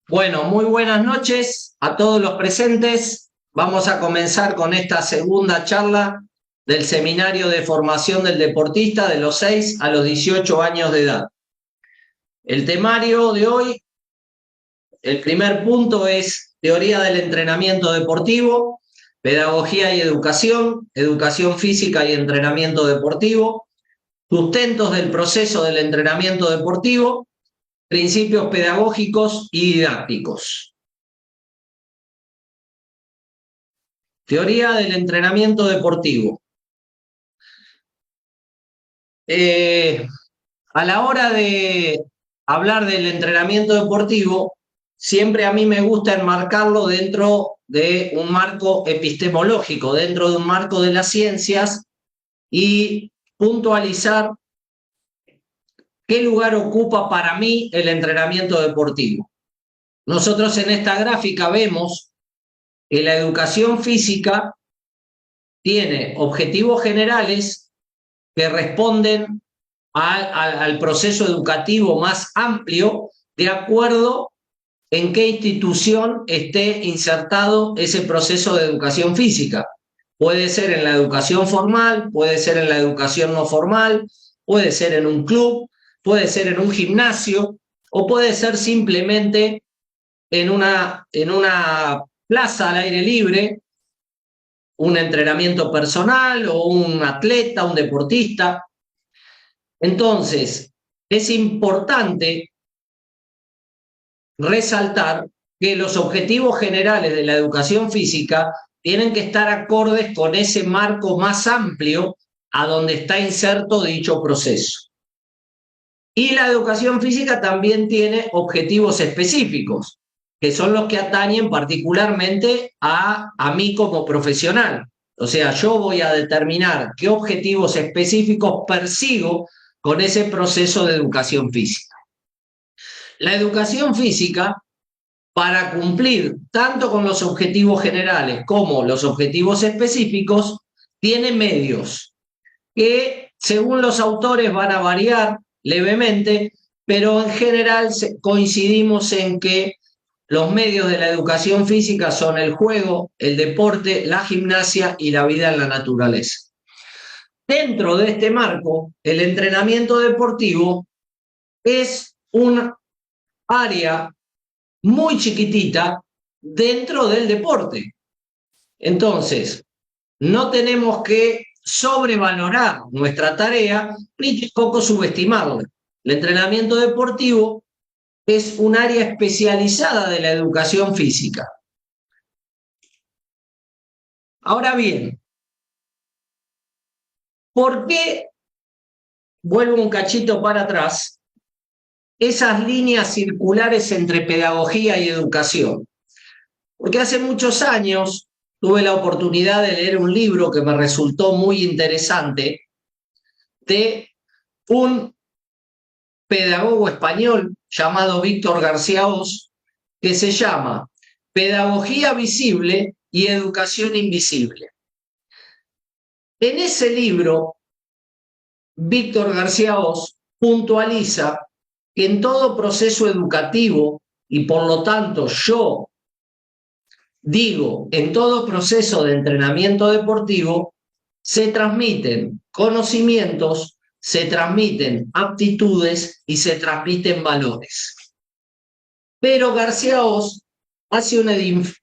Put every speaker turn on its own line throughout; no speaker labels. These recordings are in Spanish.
Bueno, muy buenas noches a todos los presentes. Vamos a comenzar con esta segunda charla del Seminario de Formación del Deportista de los 6 a los 18 años de edad. El temario de hoy, el primer punto es teoría del entrenamiento deportivo, pedagogía y educación, educación física y entrenamiento deportivo, sustentos del proceso del entrenamiento deportivo, principios pedagógicos y didácticos. Teoría del entrenamiento deportivo. A la hora de hablar del entrenamiento deportivo, siempre a mí me gusta enmarcarlo dentro de un marco epistemológico, dentro de un marco de las ciencias y puntualizar qué lugar ocupa para mí el entrenamiento deportivo. Nosotros en esta gráfica vemos que la educación física tiene objetivos generales que responden al proceso educativo más amplio de acuerdo en qué institución esté insertado ese proceso de educación física. Puede ser en la educación formal, puede ser en la educación no formal, puede ser en un club, puede ser en un gimnasio o puede ser simplemente en una plaza al aire libre, un entrenamiento personal o un atleta, un deportista. Entonces, es importante resaltar que los objetivos generales de la educación física tienen que estar acordes con ese marco más amplio a donde está inserto dicho proceso. Y la educación física también tiene objetivos específicos, que son los que atañen particularmente a mí como profesional. O sea, yo voy a determinar qué objetivos específicos persigo con ese proceso de educación física. La educación física, para cumplir tanto con los objetivos generales como los objetivos específicos, tiene medios que, según los autores, van a variar levemente, pero en general coincidimos en que los medios de la educación física son el juego, el deporte, la gimnasia y la vida en la naturaleza. Dentro de este marco, el entrenamiento deportivo es un área muy chiquitita dentro del deporte. Entonces, no tenemos que sobrevalorar nuestra tarea ni tampoco subestimarla. El entrenamiento deportivo es un área especializada de la educación física. Ahora bien, ¿por qué, vuelvo un cachito para atrás, esas líneas circulares entre pedagogía y educación? Porque hace muchos años tuve la oportunidad de leer un libro que me resultó muy interesante de un pedagogo español llamado Víctor García Oz, que se llama Pedagogía Visible y Educación Invisible. En ese libro, Víctor García Oz puntualiza que en todo proceso educativo, y por lo tanto yo digo, en todo proceso de entrenamiento deportivo, se transmiten conocimientos, se transmiten aptitudes y se transmiten valores. Pero García Oz hace una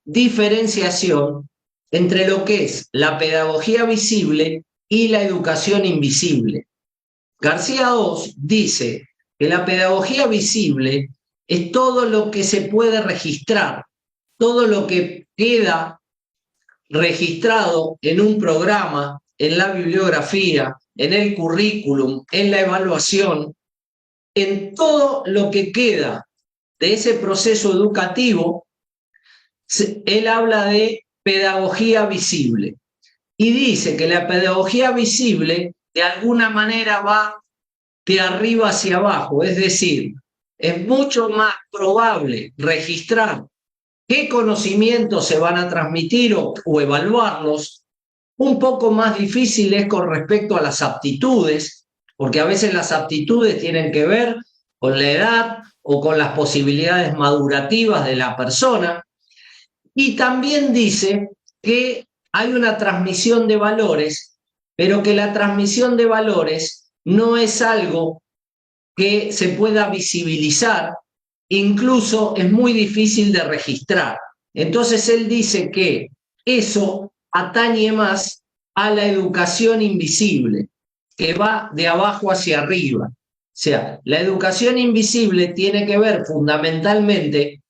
diferenciación entre lo que es la pedagogía visible y la educación invisible. García Oz dice que la pedagogía visible es todo lo que se puede registrar, todo lo que queda registrado en un programa, en la bibliografía, en el currículum, en la evaluación, en todo lo que queda de ese proceso educativo. Él habla de pedagogía visible y dice que la pedagogía visible de alguna manera va de arriba hacia abajo, es decir, es mucho más probable registrar qué conocimientos se van a transmitir o evaluarlos. Un poco más difícil es con respecto a las aptitudes, porque a veces las aptitudes tienen que ver con la edad o con las posibilidades madurativas de la persona. Y también dice que hay una transmisión de valores, pero que la transmisión de valores no es algo que se pueda visibilizar, incluso es muy difícil de registrar. Entonces él dice que eso atañe más a la educación invisible, que va de abajo hacia arriba. O sea, la educación invisible tiene que ver fundamentalmente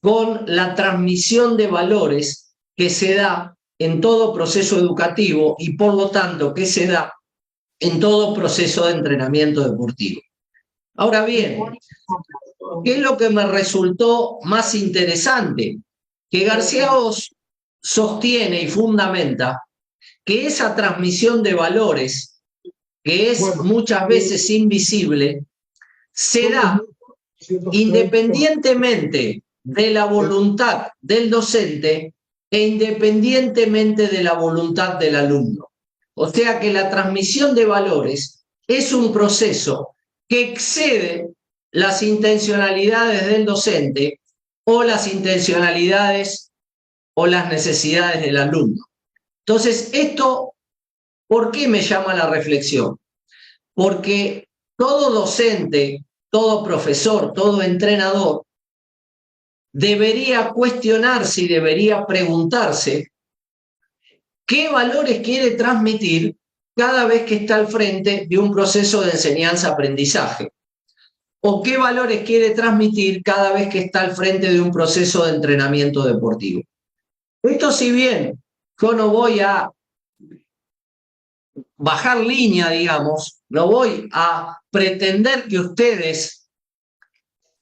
con la transmisión de valores que se da en todo proceso educativo y por lo tanto que se da en todo proceso de entrenamiento deportivo. Ahora bien, ¿qué es lo que me resultó más interesante? Que García Oz sostiene y fundamenta que esa transmisión de valores, que es muchas veces invisible, se da independientemente de la voluntad del docente e independientemente de la voluntad del alumno. O sea que la transmisión de valores es un proceso que excede las intencionalidades del docente o las intencionalidades o las necesidades del alumno. Entonces, esto, ¿por qué me llama la reflexión? Porque todo docente, todo profesor, todo entrenador debería cuestionarse y debería preguntarse qué valores quiere transmitir cada vez que está al frente de un proceso de enseñanza-aprendizaje, o qué valores quiere transmitir cada vez que está al frente de un proceso de entrenamiento deportivo. Esto, si bien yo no voy a bajar línea, digamos, no voy a pretender que ustedes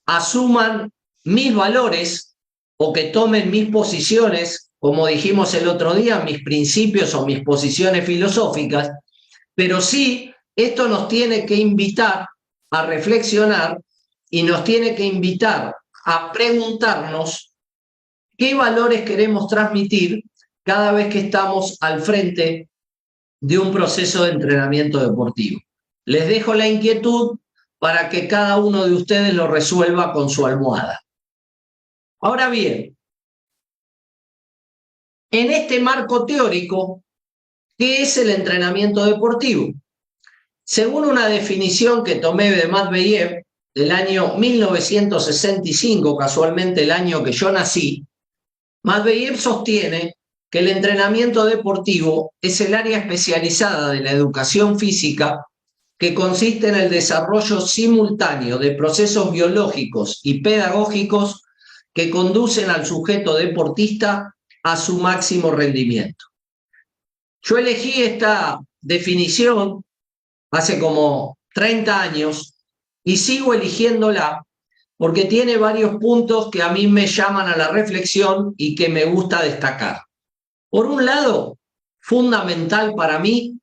asuman mis valores o que tomen mis posiciones, como dijimos el otro día, mis principios o mis posiciones filosóficas, pero sí esto nos tiene que invitar a reflexionar y nos tiene que invitar a preguntarnos qué valores queremos transmitir cada vez que estamos al frente de un proceso de entrenamiento deportivo. Les dejo la inquietud para que cada uno de ustedes lo resuelva con su almohada. Ahora bien, en este marco teórico, ¿qué es el entrenamiento deportivo? Según una definición que tomé de Matveyev del año 1965, casualmente el año que yo nací, Matveyev sostiene que el entrenamiento deportivo es el área especializada de la educación física que consiste en el desarrollo simultáneo de procesos biológicos y pedagógicos que conducen al sujeto deportista a su máximo rendimiento. Yo elegí esta definición hace como 30 años y sigo eligiéndola porque tiene varios puntos que a mí me llaman a la reflexión y que me gusta destacar. Por un lado, fundamental para mí,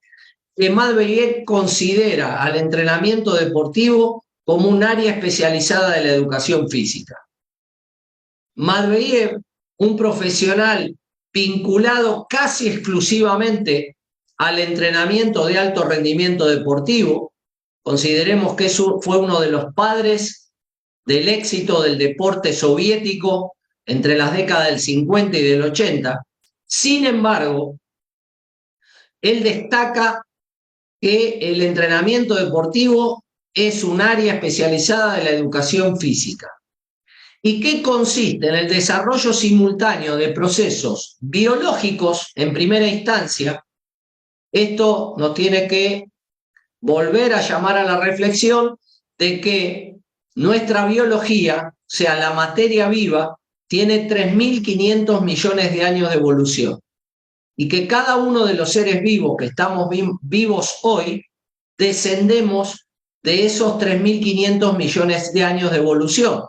que Matveyev considera al entrenamiento deportivo como un área especializada de la educación física. Matveyev, un profesional vinculado casi exclusivamente al entrenamiento de alto rendimiento deportivo, consideremos que eso fue uno de los padres del éxito del deporte soviético entre las décadas del 50 y del 80. Sin embargo, él destaca que el entrenamiento deportivo es un área especializada de la educación física. ¿Y qué consiste? En el desarrollo simultáneo de procesos biológicos en primera instancia. Esto nos tiene que volver a llamar a la reflexión de que nuestra biología, o sea, la materia viva, tiene 3.500 millones de años de evolución y que cada uno de los seres vivos que estamos vivos hoy descendemos de esos 3.500 millones de años de evolución.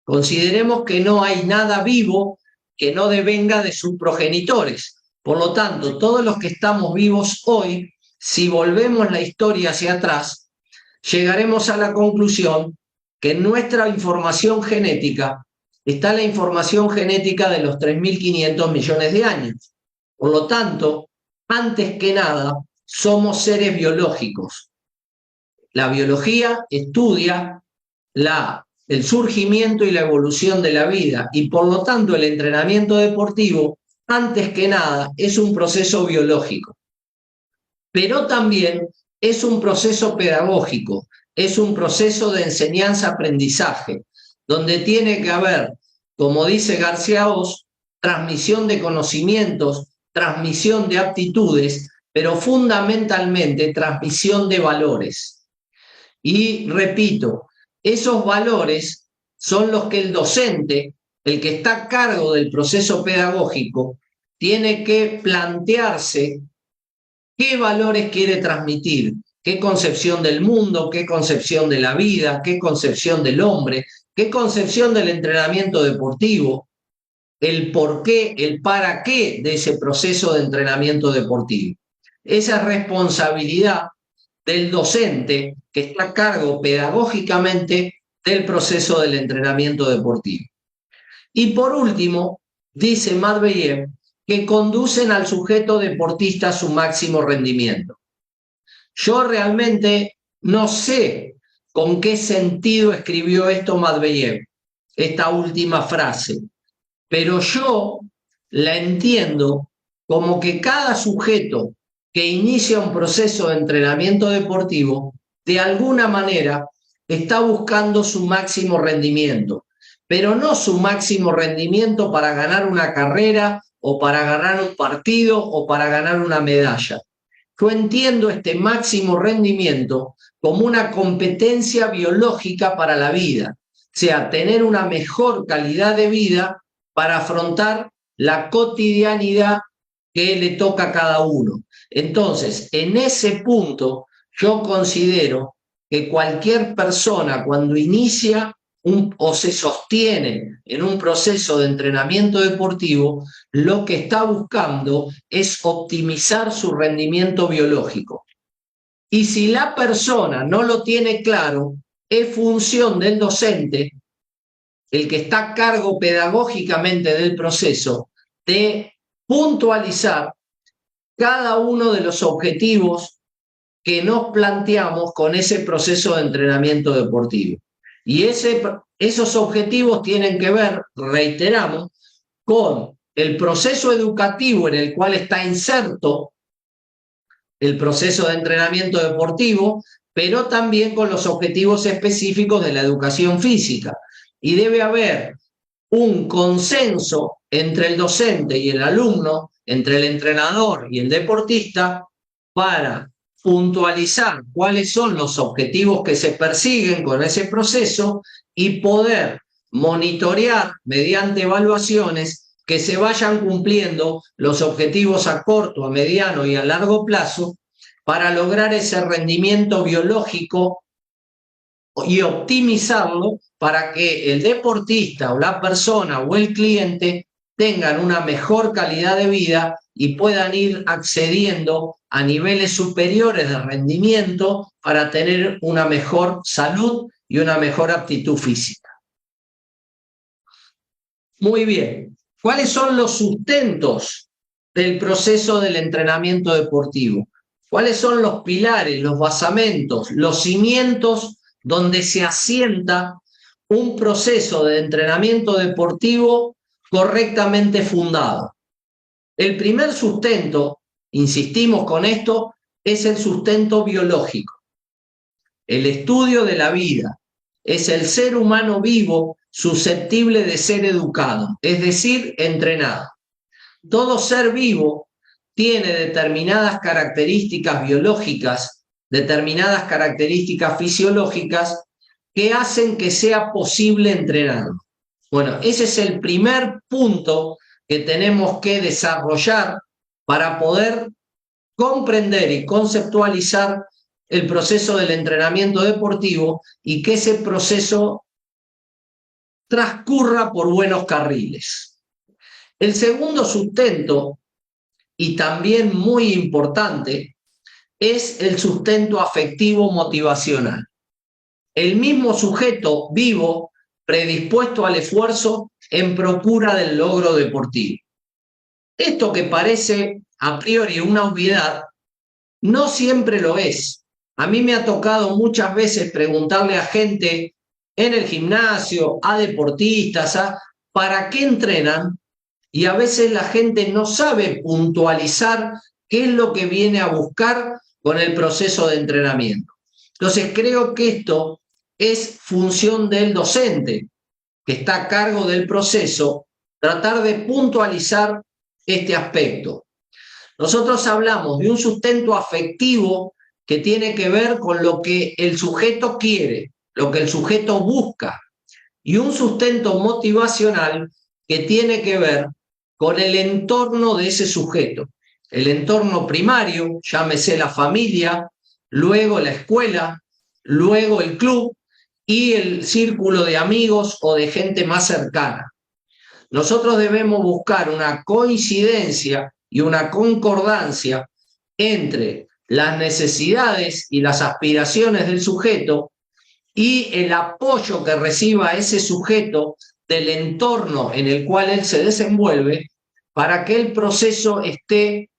Consideremos que no hay nada vivo que no devenga de sus progenitores. Por lo tanto, todos los que estamos vivos hoy, si volvemos la historia hacia atrás, llegaremos a la conclusión que en nuestra información genética está la información genética de los 3.500 millones de años. Por lo tanto, antes que nada, somos seres biológicos. La biología estudia el surgimiento y la evolución de la vida, y por lo tanto el entrenamiento deportivo, antes que nada, es un proceso biológico, pero también es un proceso pedagógico, es un proceso de enseñanza-aprendizaje, donde tiene que haber, como dice García Oz, transmisión de conocimientos, transmisión de aptitudes, pero fundamentalmente transmisión de valores. Y repito, esos valores son los que el docente, el que está a cargo del proceso pedagógico, tiene que plantearse qué valores quiere transmitir, qué concepción del mundo, qué concepción de la vida, qué concepción del hombre, qué concepción del entrenamiento deportivo, el por qué, el para qué de ese proceso de entrenamiento deportivo. Esa responsabilidad del docente que está a cargo pedagógicamente del proceso del entrenamiento deportivo. Y por último, dice Matveyev, que conducen al sujeto deportista a su máximo rendimiento. Yo realmente no sé con qué sentido escribió esto Matveyev, esta última frase, pero yo la entiendo como que cada sujeto que inicia un proceso de entrenamiento deportivo, de alguna manera está buscando su máximo rendimiento, pero no su máximo rendimiento para ganar una carrera o para ganar un partido o para ganar una medalla. Yo entiendo este máximo rendimiento como una competencia biológica para la vida, o sea, tener una mejor calidad de vida para afrontar la cotidianidad que le toca a cada uno. Entonces, en ese punto, yo considero que cualquier persona cuando inicia o se sostiene en un proceso de entrenamiento deportivo, lo que está buscando es optimizar su rendimiento biológico. Y si la persona no lo tiene claro, es función del docente, el que está a cargo pedagógicamente del proceso, de puntualizar cada uno de los objetivos que nos planteamos con ese proceso de entrenamiento deportivo. Y esos objetivos tienen que ver, reiteramos, con el proceso educativo en el cual está inserto el proceso de entrenamiento deportivo, pero también con los objetivos específicos de la educación física. Y debe haber un consenso entre el docente y el alumno, entre el entrenador y el deportista, para puntualizar cuáles son los objetivos que se persiguen con ese proceso y poder monitorear mediante evaluaciones que se vayan cumpliendo los objetivos a corto, a mediano y a largo plazo para lograr ese rendimiento biológico y optimizarlo para que el deportista o la persona o el cliente tengan una mejor calidad de vida y puedan ir accediendo a niveles superiores de rendimiento para tener una mejor salud y una mejor aptitud física. Muy bien. ¿Cuáles son los sustentos del proceso del entrenamiento deportivo? ¿Cuáles son los pilares, los basamentos, los cimientos donde se asienta un proceso de entrenamiento deportivo correctamente fundado? El primer sustento, insistimos con esto, es el sustento biológico. El estudio de la vida es el ser humano vivo susceptible de ser educado, es decir, entrenado. Todo ser vivo tiene determinadas características biológicas, determinadas características fisiológicas que hacen que sea posible entrenarlo. Bueno, ese es el primer punto que tenemos que desarrollar para poder comprender y conceptualizar el proceso del entrenamiento deportivo y que ese proceso transcurra por buenos carriles. El segundo sustento, y también muy importante, es el sustento afectivo motivacional. El mismo sujeto vivo predispuesto al esfuerzo en procura del logro deportivo. Esto que parece a priori una obviedad, no siempre lo es. A mí me ha tocado muchas veces preguntarle a gente en el gimnasio, a deportistas, para qué entrenan, y a veces la gente no sabe puntualizar qué es lo que viene a buscar con el proceso de entrenamiento. Entonces creo que esto es función del docente, que está a cargo del proceso, tratar de puntualizar este aspecto. Nosotros hablamos de un sustento afectivo que tiene que ver con lo que el sujeto quiere, lo que el sujeto busca, y un sustento motivacional que tiene que ver con el entorno de ese sujeto. El entorno primario, llámese la familia, luego la escuela, luego el club y el círculo de amigos o de gente más cercana. Nosotros debemos buscar una coincidencia y una concordancia entre las necesidades y las aspiraciones del sujeto y el apoyo que reciba ese sujeto del entorno en el cual él se desenvuelve para que el proceso esté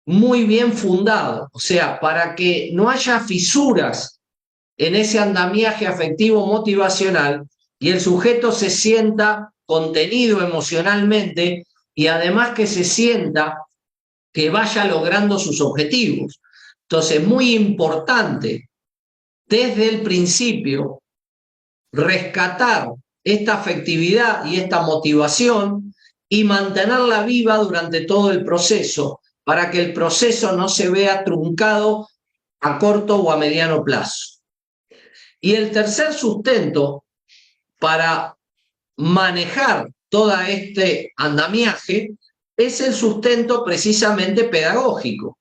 muy bien fundado, o sea, para que no haya fisuras en ese andamiaje afectivo motivacional y el sujeto se sienta contenido emocionalmente y además que se sienta que vaya logrando sus objetivos. Entonces, muy importante desde el principio rescatar esta afectividad y esta motivación y mantenerla viva durante todo el proceso para que el proceso no se vea truncado a corto o a mediano plazo. Y el tercer sustento para manejar todo este andamiaje es el sustento precisamente pedagógico.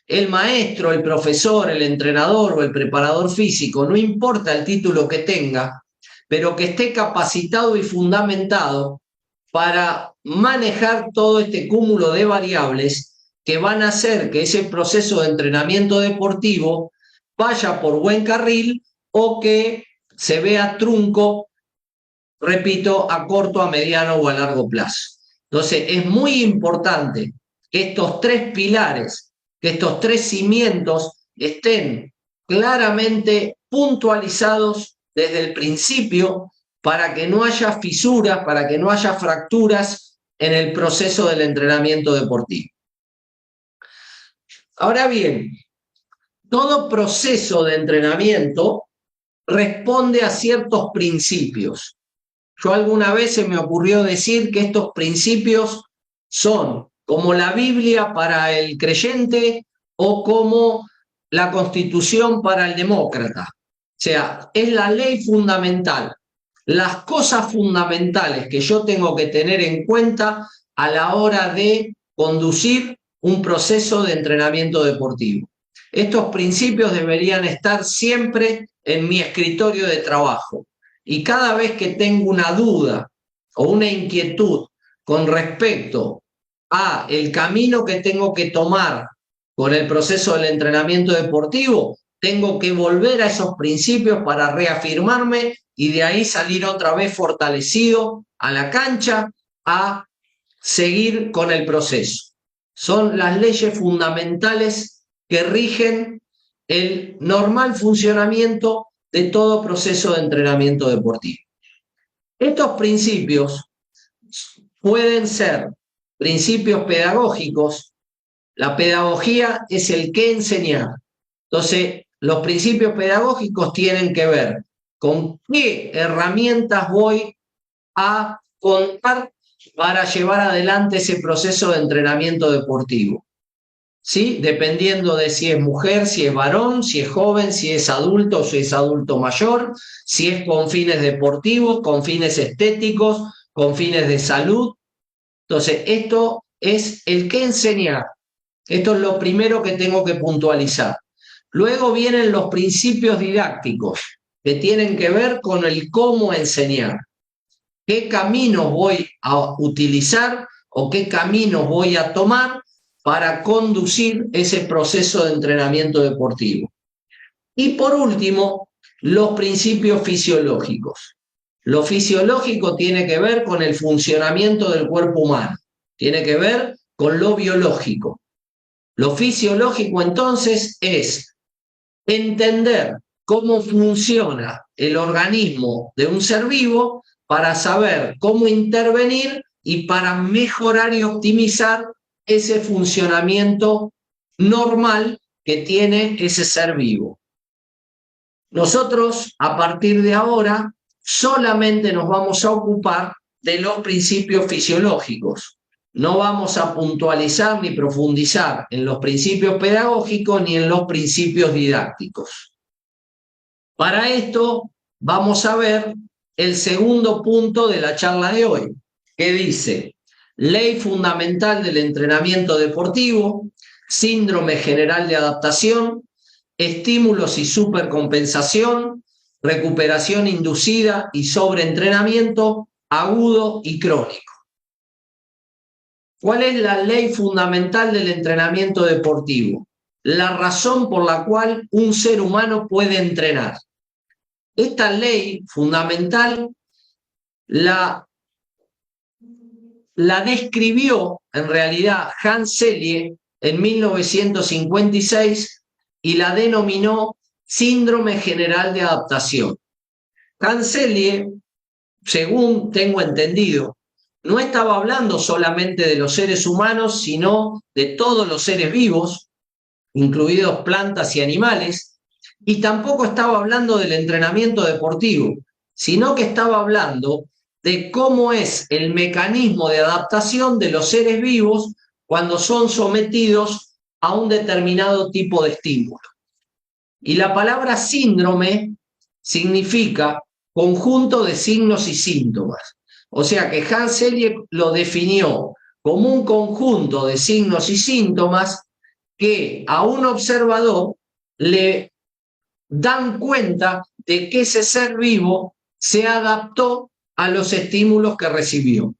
El maestro, el profesor, el entrenador o el preparador físico, no importa el título que tenga, pero que esté capacitado y fundamentado para manejar todo este cúmulo de variables que van a hacer que ese proceso de entrenamiento deportivo vaya por buen carril o que se vea trunco, repito, a corto, a mediano o a largo plazo. Entonces, es muy importante que estos tres pilares, que estos tres cimientos estén claramente puntualizados desde el principio para que no haya fisuras, para que no haya fracturas en el proceso del entrenamiento deportivo. Ahora bien, todo proceso de entrenamiento responde a ciertos principios. Yo alguna vez se me ocurrió decir que estos principios son como la Biblia para el creyente o como la Constitución para el demócrata. O sea, es la ley fundamental, las cosas fundamentales que yo tengo que tener en cuenta a la hora de conducir un proceso de entrenamiento deportivo. Estos principios deberían estar siempre en mi escritorio de trabajo. Y cada vez que tengo una duda o una inquietud con respecto a el camino que tengo que tomar con el proceso del entrenamiento deportivo, tengo que volver a esos principios para reafirmarme y de ahí salir otra vez fortalecido a la cancha a seguir con el proceso. Son las leyes fundamentales que rigen el normal funcionamiento de todo proceso de entrenamiento deportivo. Estos principios pueden ser principios pedagógicos. La pedagogía es el qué enseñar. Entonces, los principios pedagógicos tienen que ver con qué herramientas voy a contar para llevar adelante ese proceso de entrenamiento deportivo. ¿Sí? Dependiendo de si es mujer, si es varón, si es joven, si es adulto o si es adulto mayor, si es con fines deportivos, con fines estéticos, con fines de salud. Entonces, esto es el qué enseñar. Esto es lo primero que tengo que puntualizar. Luego vienen los principios didácticos, que tienen que ver con el cómo enseñar. ¿Qué caminos voy a utilizar o qué caminos voy a tomar para conducir ese proceso de entrenamiento deportivo? Y por último, los principios fisiológicos. Lo fisiológico tiene que ver con el funcionamiento del cuerpo humano, tiene que ver con lo biológico. Lo fisiológico entonces es entender cómo funciona el organismo de un ser vivo para saber cómo intervenir y para mejorar y optimizar ese funcionamiento normal que tiene ese ser vivo. Nosotros, a partir de ahora, solamente nos vamos a ocupar de los principios fisiológicos. No vamos a puntualizar ni profundizar en los principios pedagógicos ni en los principios didácticos. Para esto vamos a ver el segundo punto de la charla de hoy, que dice: Ley fundamental del entrenamiento deportivo, síndrome general de adaptación, estímulos y supercompensación, recuperación inducida y sobreentrenamiento agudo y crónico. ¿Cuál es la ley fundamental del entrenamiento deportivo? La razón por la cual un ser humano puede entrenar. Esta ley fundamental la describió en realidad Hans Selye en 1956 y la denominó síndrome general de adaptación. Hans Selye, según tengo entendido, no estaba hablando solamente de los seres humanos, sino de todos los seres vivos, incluidos plantas y animales, y tampoco estaba hablando del entrenamiento deportivo, sino que estaba hablando de cómo es el mecanismo de adaptación de los seres vivos cuando son sometidos a un determinado tipo de estímulo. Y la palabra síndrome significa conjunto de signos y síntomas. O sea que Hans Selye lo definió como un conjunto de signos y síntomas que a un observador le dan cuenta de que ese ser vivo se adaptó a los estímulos que recibió.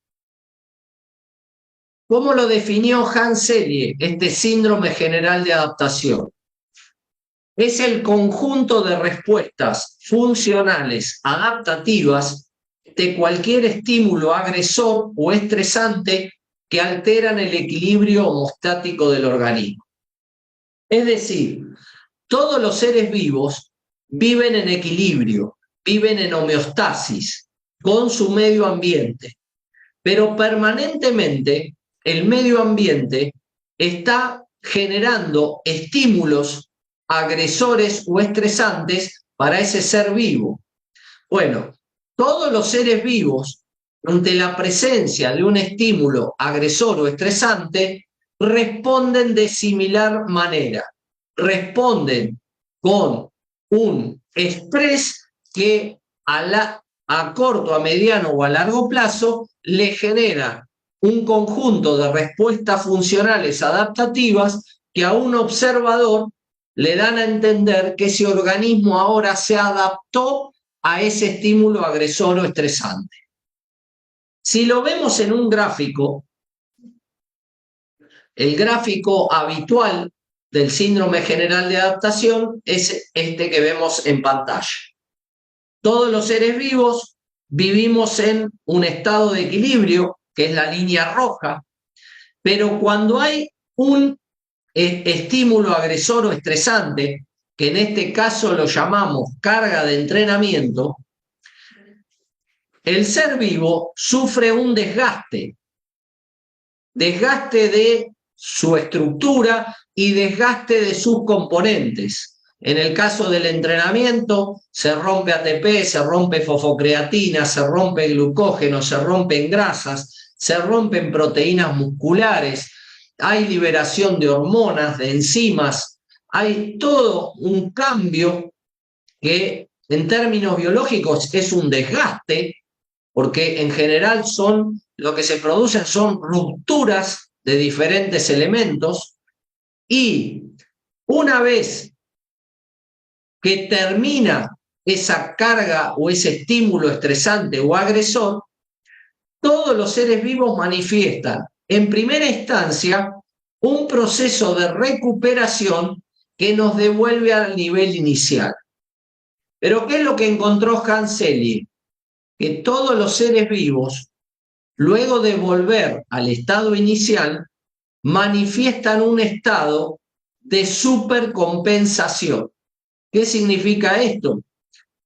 ¿Cómo lo definió Hans Selye, este síndrome general de adaptación? Es el conjunto de respuestas funcionales adaptativas de cualquier estímulo agresor o estresante que alteran el equilibrio homostático del organismo. Es decir, todos los seres vivos viven en equilibrio, viven en homeostasis con su medio ambiente, pero permanentemente el medio ambiente está generando estímulos agresores o estresantes para ese ser vivo. Bueno, todos los seres vivos, ante la presencia de un estímulo agresor o estresante, responden de similar manera. Responden con un estrés que a corto, a mediano o a largo plazo le genera un conjunto de respuestas funcionales adaptativas que a un observador le dan a entender que ese organismo ahora se adaptó a ese estímulo agresor o estresante. Si lo vemos en un gráfico, el gráfico habitual del síndrome general de adaptación es este que vemos en pantalla. Todos los seres vivos vivimos en un estado de equilibrio, que es la línea roja, pero cuando hay un estímulo agresor o estresante, que en este caso lo llamamos carga de entrenamiento, el ser vivo sufre un desgaste de su estructura y desgaste de sus componentes. En el caso del entrenamiento, se rompe ATP, se rompe fosfocreatina, se rompe glucógeno, se rompen grasas, se rompen proteínas musculares, hay liberación de hormonas, de enzimas, hay todo un cambio que en términos biológicos es un desgaste, porque en general lo que se producen son rupturas de diferentes elementos, y una vez que termina esa carga o ese estímulo estresante o agresor, todos los seres vivos manifiestan en primera instancia un proceso de recuperación que nos devuelve al nivel inicial. Pero ¿qué es lo que encontró Hans Selye? Que todos los seres vivos, luego de volver al estado inicial, manifiestan un estado de supercompensación. ¿Qué significa esto?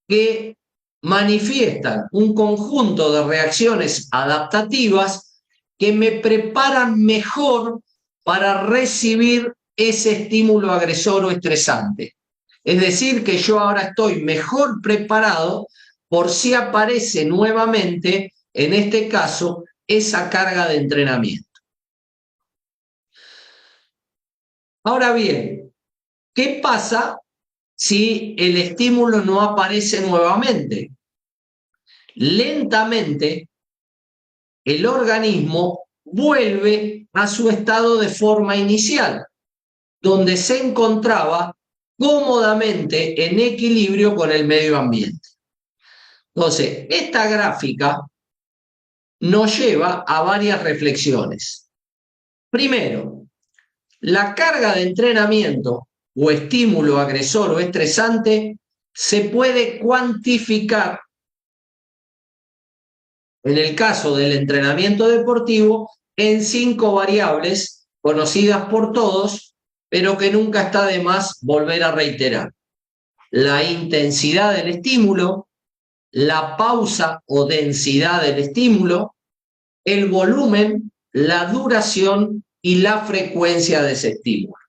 Que manifiestan un conjunto de reacciones adaptativas que me preparan mejor para recibir ese estímulo agresor o estresante. Es decir, que yo ahora estoy mejor preparado por si aparece nuevamente, en este caso, esa carga de entrenamiento. Ahora bien, ¿qué pasa si el estímulo no aparece nuevamente? Lentamente, el organismo vuelve a su estado de forma inicial, donde se encontraba cómodamente en equilibrio con el medio ambiente. Entonces, esta gráfica nos lleva a varias reflexiones. Primero, la carga de entrenamiento o estímulo agresor o estresante se puede cuantificar en el caso del entrenamiento deportivo en 5 variables conocidas por todos, pero que nunca está de más volver a reiterar. La intensidad del estímulo, la pausa o densidad del estímulo, el volumen, la duración y la frecuencia de ese estímulo.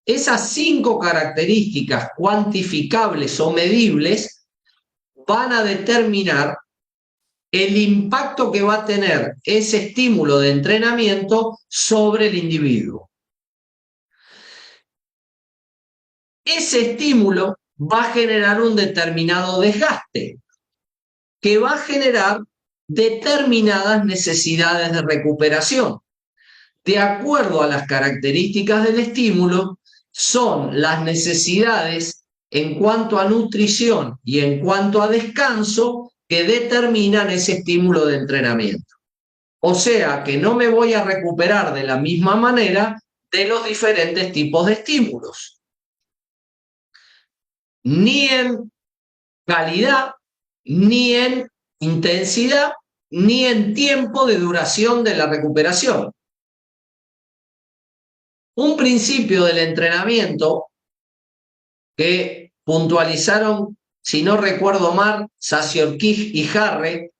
Esas 5 características cuantificables o medibles van a determinar el impacto que va a tener ese estímulo de entrenamiento sobre el individuo. Ese estímulo va a generar un determinado desgaste que va a generar determinadas necesidades de recuperación. De acuerdo a las características del estímulo, son las necesidades en cuanto a nutrición y en cuanto a descanso que determinan ese estímulo de entrenamiento. O sea que no me voy a recuperar de la misma manera de los diferentes tipos de estímulos. Ni en calidad, ni en intensidad, ni en tiempo de duración de la recuperación. Un principio del entrenamiento que puntualizaron, si no recuerdo mal, Sasiorkij y Harre,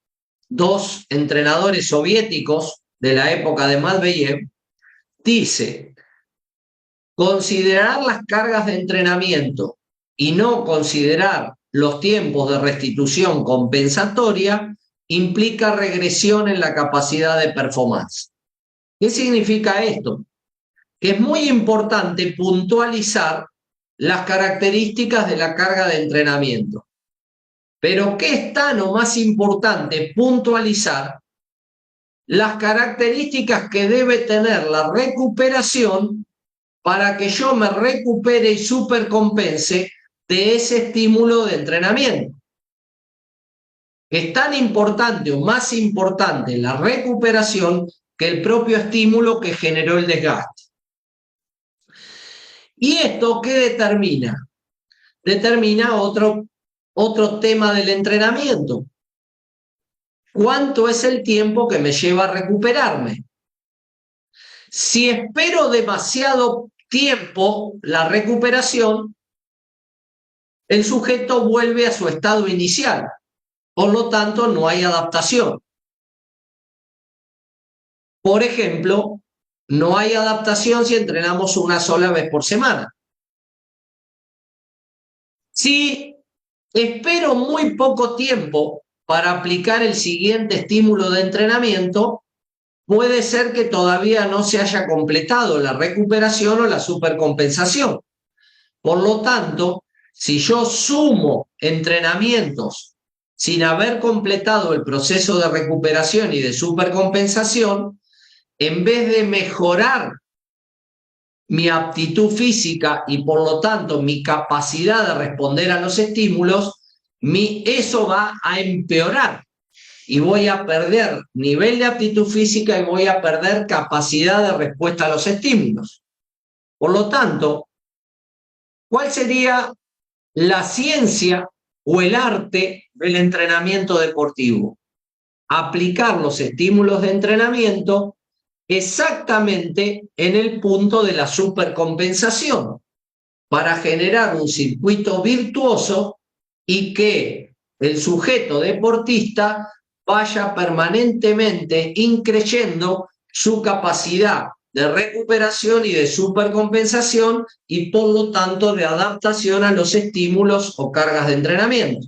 2 entrenadores soviéticos de la época de Medvedev, dice: considerar las cargas de entrenamiento y no considerar los tiempos de restitución compensatoria implica regresión en la capacidad de performance. ¿Qué significa esto? Que es muy importante puntualizar las características de la carga de entrenamiento. Pero ¿qué es tan o más importante puntualizar las características que debe tener la recuperación para que yo me recupere y supercompense de ese estímulo de entrenamiento? Es tan importante o más importante la recuperación que el propio estímulo que generó el desgaste. ¿Y esto qué determina? Determina otro tema del entrenamiento. ¿Cuánto es el tiempo que me lleva a recuperarme? Si espero demasiado tiempo la recuperación, el sujeto vuelve a su estado inicial. Por lo tanto, no hay adaptación. Por ejemplo, no hay adaptación si entrenamos una sola vez por semana. Si espero muy poco tiempo para aplicar el siguiente estímulo de entrenamiento, puede ser que todavía no se haya completado la recuperación o la supercompensación. Por lo tanto, si yo sumo entrenamientos sin haber completado el proceso de recuperación y de supercompensación, en vez de mejorar mi aptitud física y por lo tanto mi capacidad de responder a los estímulos, eso va a empeorar y voy a perder nivel de aptitud física y voy a perder capacidad de respuesta a los estímulos. Por lo tanto, ¿cuál sería la ciencia o el arte del entrenamiento deportivo? Aplicar los estímulos de entrenamiento exactamente en el punto de la supercompensación. para generar un circuito virtuoso y que el sujeto deportista vaya permanentemente increyendo su capacidad de recuperación y de supercompensación y por lo tanto de adaptación a los estímulos o cargas de entrenamiento.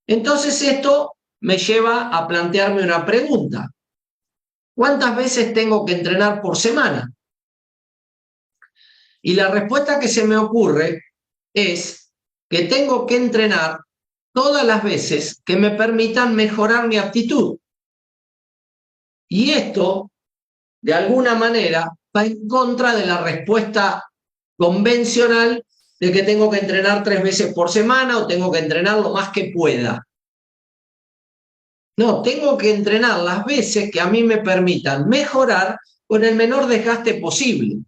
Entonces esto me lleva a plantearme una pregunta. ¿Cuántas veces tengo que entrenar por semana? Y la respuesta que se me ocurre es que tengo que entrenar todas las veces que me permitan mejorar mi aptitud. Y esto, de alguna manera, va en contra de la respuesta convencional de que tengo que entrenar 3 veces por semana o tengo que entrenar lo más que pueda. No, tengo que entrenar las veces que a mí me permitan mejorar con el menor desgaste posible.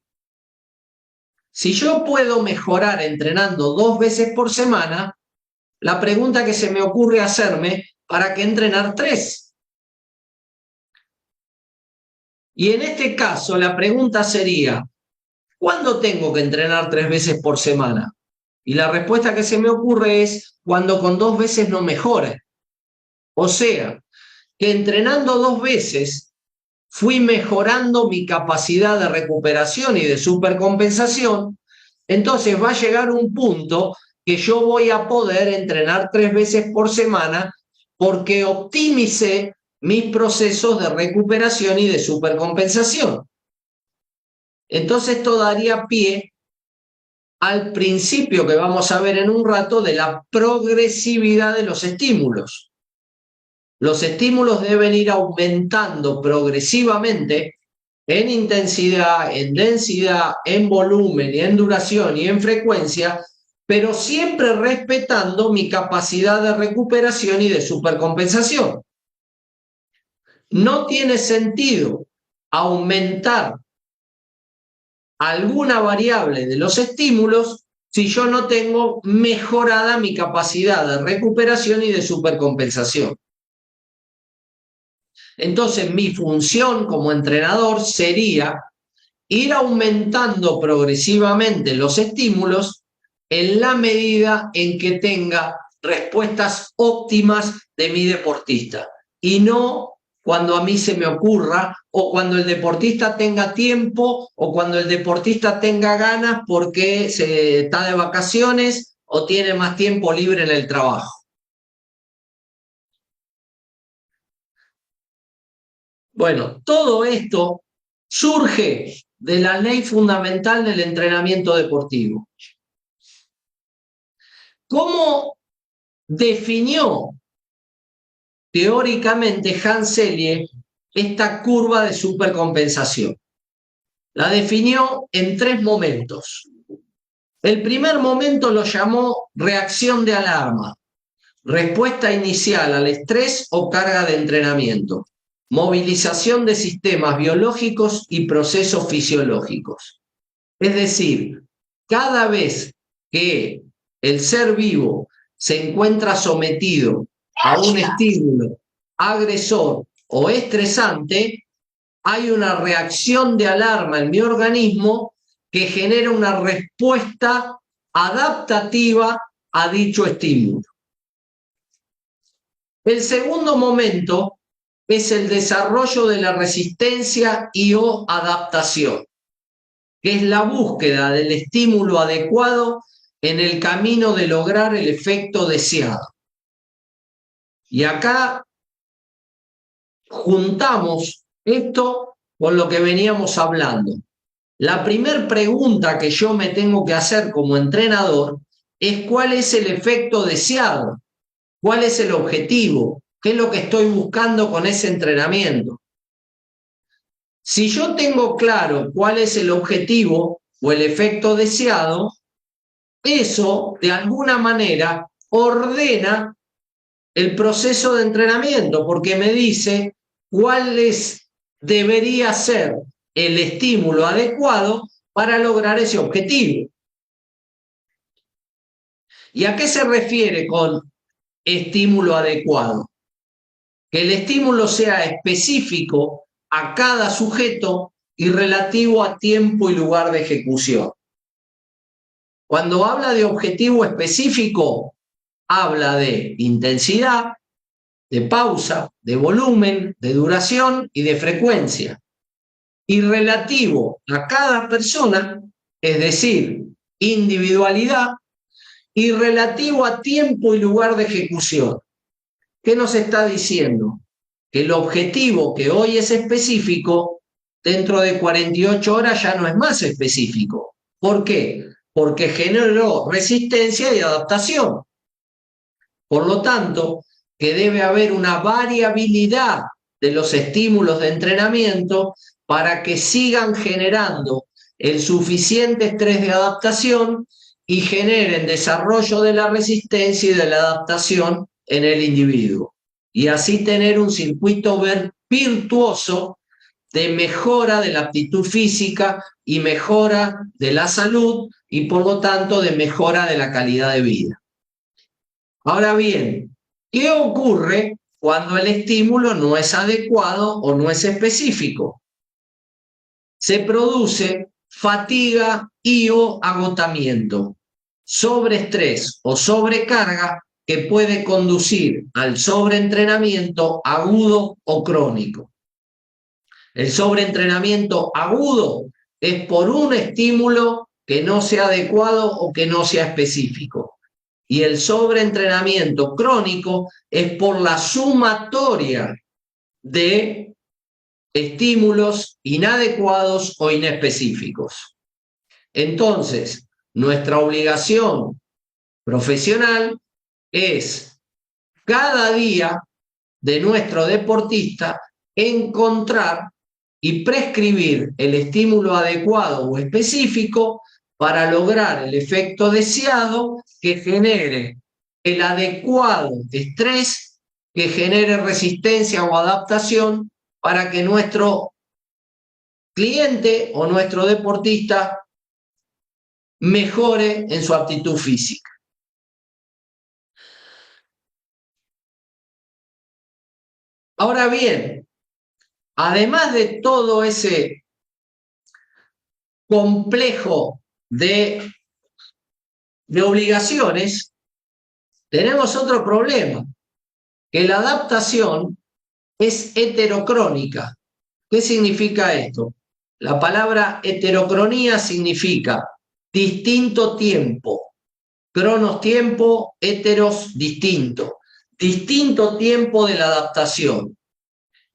Si yo puedo mejorar entrenando 2 veces por semana, la pregunta que se me ocurre hacerme, ¿para qué entrenar 3? Y en este caso la pregunta sería, ¿cuándo tengo que entrenar 3 veces por semana? Y la respuesta que se me ocurre es cuando con 2 veces no mejore. O sea, que entrenando 2 veces fui mejorando mi capacidad de recuperación y de supercompensación, entonces va a llegar un punto que yo voy a poder entrenar 3 veces por semana porque optimicé mis procesos de recuperación y de supercompensación. Entonces esto daría pie al principio que vamos a ver en un rato de la progresividad de los estímulos. Los estímulos deben ir aumentando progresivamente en intensidad, en densidad, en volumen y en duración y en frecuencia, pero siempre respetando mi capacidad de recuperación y de supercompensación. No tiene sentido aumentar alguna variable de los estímulos si yo no tengo mejorada mi capacidad de recuperación y de supercompensación. Entonces, mi función como entrenador sería ir aumentando progresivamente los estímulos en la medida en que tenga respuestas óptimas de mi deportista y no cuando a mí se me ocurra o cuando el deportista tenga tiempo o cuando el deportista tenga ganas porque está de vacaciones o tiene más tiempo libre en el trabajo. Bueno, todo esto surge de la ley fundamental del entrenamiento deportivo. ¿Cómo definió teóricamente Hans Selye esta curva de supercompensación? La definió en 3 momentos. El primer momento lo llamó reacción de alarma, respuesta inicial al estrés o carga de entrenamiento, movilización de sistemas biológicos y procesos fisiológicos. Es decir, cada vez que el ser vivo se encuentra sometido a un estímulo agresor o estresante, hay una reacción de alarma en mi organismo que genera una respuesta adaptativa a dicho estímulo. El segundo momento es el desarrollo de la resistencia y o adaptación, que es la búsqueda del estímulo adecuado en el camino de lograr el efecto deseado. Y acá juntamos esto con lo que veníamos hablando. La primera pregunta que yo me tengo que hacer como entrenador es cuál es el efecto deseado, cuál es el objetivo, qué es lo que estoy buscando con ese entrenamiento. Si yo tengo claro cuál es el objetivo o el efecto deseado, eso de alguna manera ordena el proceso de entrenamiento porque me dice cuál debería ser el estímulo adecuado para lograr ese objetivo. ¿Y a qué se refiere con estímulo adecuado? Que el estímulo sea específico a cada sujeto y relativo a tiempo y lugar de ejecución. Cuando habla de objetivo específico, habla de intensidad, de pausa, de volumen, de duración y de frecuencia. Y relativo a cada persona, es decir, individualidad, y relativo a tiempo y lugar de ejecución. ¿Qué nos está diciendo? Que el objetivo que hoy es específico, dentro de 48 horas ya no es más específico. ¿Por qué? Porque generó resistencia y adaptación. Por lo tanto, que debe haber una variabilidad de los estímulos de entrenamiento para que sigan generando el suficiente estrés de adaptación y generen desarrollo de la resistencia y de la adaptación en el individuo. Y así tener un circuito virtuoso de mejora de la aptitud física y mejora de la salud y por lo tanto de mejora de la calidad de vida. Ahora bien, ¿qué ocurre cuando el estímulo no es adecuado o no es específico? Se produce fatiga y o agotamiento, sobreestrés o sobrecarga que puede conducir al sobreentrenamiento agudo o crónico. El sobreentrenamiento agudo es por un estímulo que no sea adecuado o que no sea específico. Y el sobreentrenamiento crónico es por la sumatoria de estímulos inadecuados o inespecíficos. Entonces, nuestra obligación profesional es cada día de nuestro deportista encontrar y prescribir el estímulo adecuado o específico para lograr el efecto deseado que genere el adecuado estrés, que genere resistencia o adaptación para que nuestro cliente o nuestro deportista mejore en su aptitud física. Ahora bien, además de todo ese complejo de obligaciones, tenemos otro problema, que la adaptación es heterocrónica. ¿Qué significa esto? La palabra heterocronía significa distinto tiempo, cronos tiempo, heteros distinto, distinto tiempo de la adaptación.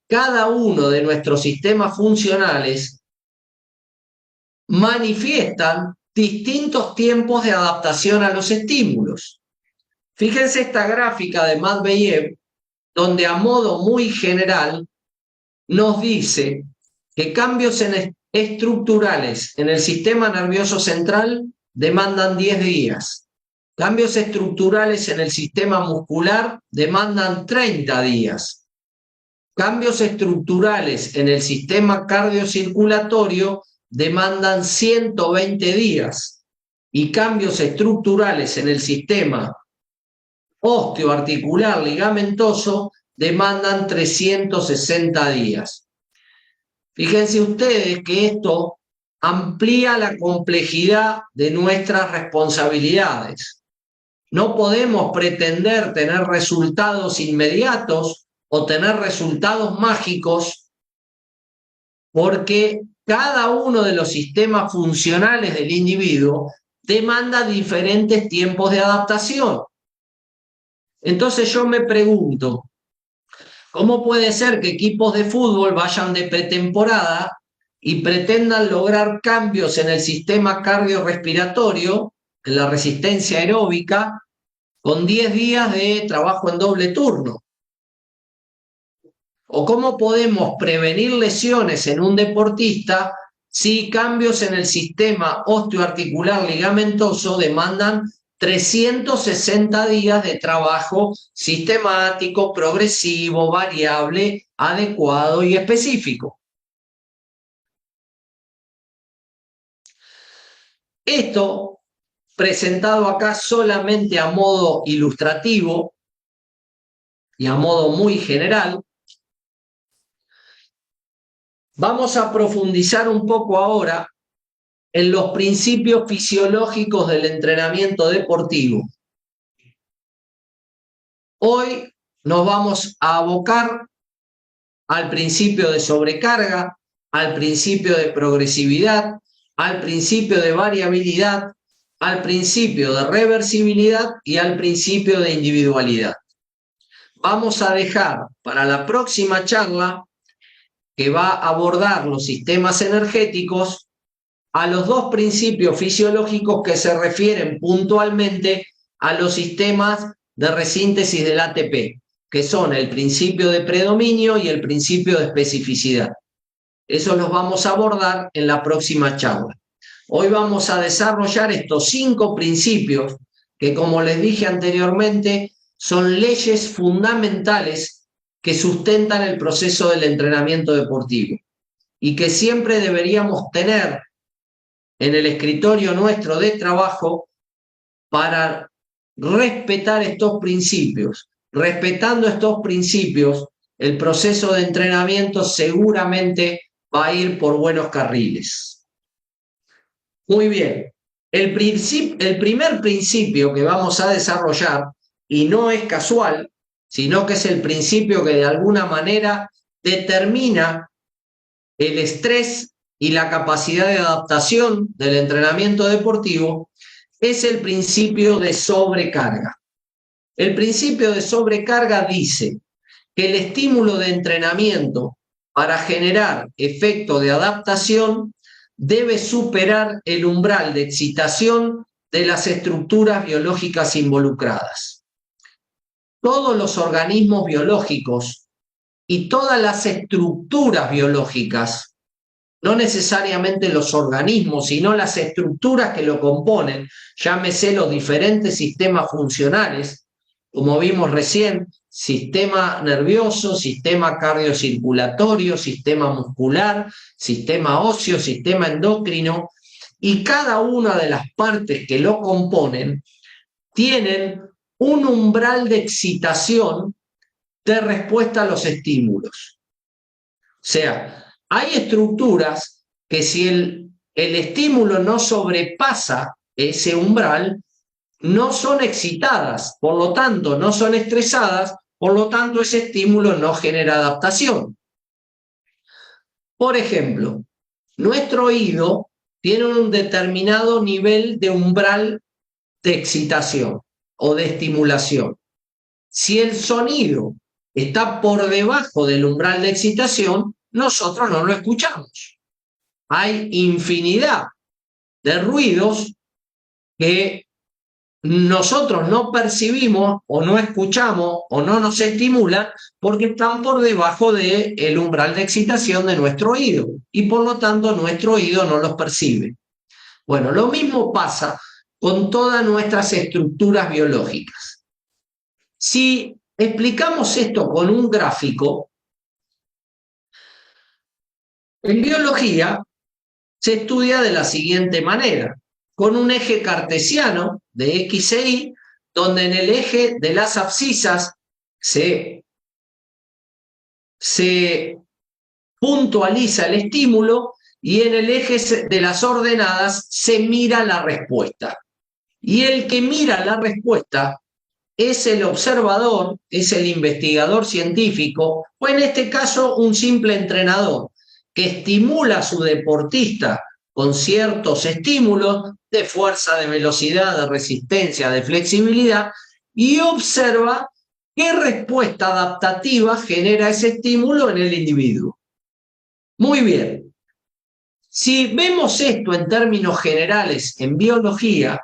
Cada uno de nuestros sistemas funcionales manifiestan distintos tiempos de adaptación a los estímulos. Fíjense esta gráfica de Matveyev, donde a modo muy general nos dice que cambios estructurales en el sistema nervioso central demandan 10 días. Cambios estructurales en el sistema muscular demandan 30 días. Cambios estructurales en el sistema cardiocirculatorio demandan 120 días. Y cambios estructurales en el sistema osteoarticular ligamentoso demandan 360 días. Fíjense ustedes que esto amplía la complejidad de nuestras responsabilidades. No podemos pretender tener resultados inmediatos o tener resultados mágicos porque cada uno de los sistemas funcionales del individuo demanda diferentes tiempos de adaptación. Entonces yo me pregunto, ¿cómo puede ser que equipos de fútbol vayan de pretemporada y pretendan lograr cambios en el sistema cardiorrespiratorio, en la resistencia aeróbica, con 10 días de trabajo en doble turno? ¿O cómo podemos prevenir lesiones en un deportista si cambios en el sistema osteoarticular ligamentoso demandan 360 días de trabajo sistemático, progresivo, variable, adecuado y específico? Esto, presentado acá solamente a modo ilustrativo y a modo muy general, vamos a profundizar un poco ahora en los principios fisiológicos del entrenamiento deportivo. Hoy nos vamos a abocar al principio de sobrecarga, al principio de progresividad, al principio de variabilidad, al principio de reversibilidad y al principio de individualidad. Vamos a dejar para la próxima charla, que va a abordar los sistemas energéticos, a los dos principios fisiológicos que se refieren puntualmente a los sistemas de resíntesis del ATP, que son el principio de predominio y el principio de especificidad. Eso los vamos a abordar en la próxima charla. Hoy vamos a desarrollar estos 5 principios que, como les dije anteriormente, son leyes fundamentales que sustentan el proceso del entrenamiento deportivo y que siempre deberíamos tener en el escritorio nuestro de trabajo para respetar estos principios. Respetando estos principios, el proceso de entrenamiento seguramente va a ir por buenos carriles. Muy bien, el primer principio que vamos a desarrollar, y no es casual, sino que es el principio que de alguna manera determina el estrés y la capacidad de adaptación del entrenamiento deportivo, es el principio de sobrecarga. El principio de sobrecarga dice que el estímulo de entrenamiento para generar efecto de adaptación debe superar el umbral de excitación de las estructuras biológicas involucradas. Todos los organismos biológicos y todas las estructuras biológicas, no necesariamente los organismos, sino las estructuras que lo componen, llámese los diferentes sistemas funcionales, como vimos recién, sistema nervioso, sistema cardiocirculatorio, sistema muscular, sistema óseo, sistema endocrino, y cada una de las partes que lo componen tienen un umbral de excitación de respuesta a los estímulos. O sea, hay estructuras que si el estímulo no sobrepasa ese umbral, no son excitadas, por lo tanto no son estresadas, por lo tanto ese estímulo no genera adaptación. Por ejemplo, nuestro oído tiene un determinado nivel de umbral de excitación o de estimulación. Si el sonido está por debajo del umbral de excitación, nosotros no lo escuchamos. Hay infinidad de ruidos que nosotros no percibimos o no escuchamos o no nos estimulan porque están por debajo del umbral de excitación de nuestro oído y por lo tanto nuestro oído no los percibe. Bueno, lo mismo pasa con todas nuestras estructuras biológicas. Si explicamos esto con un gráfico, en biología se estudia de la siguiente manera, con un eje cartesiano de X e Y, donde en el eje de las abscisas se puntualiza el estímulo y en el eje de las ordenadas se mira la respuesta. Y el que mira la respuesta es el observador, es el investigador científico, o en este caso un simple entrenador, que estimula a su deportista con ciertos estímulos de fuerza, de velocidad, de resistencia, de flexibilidad, y observa qué respuesta adaptativa genera ese estímulo en el individuo. Muy bien. Si vemos esto en términos generales en biología,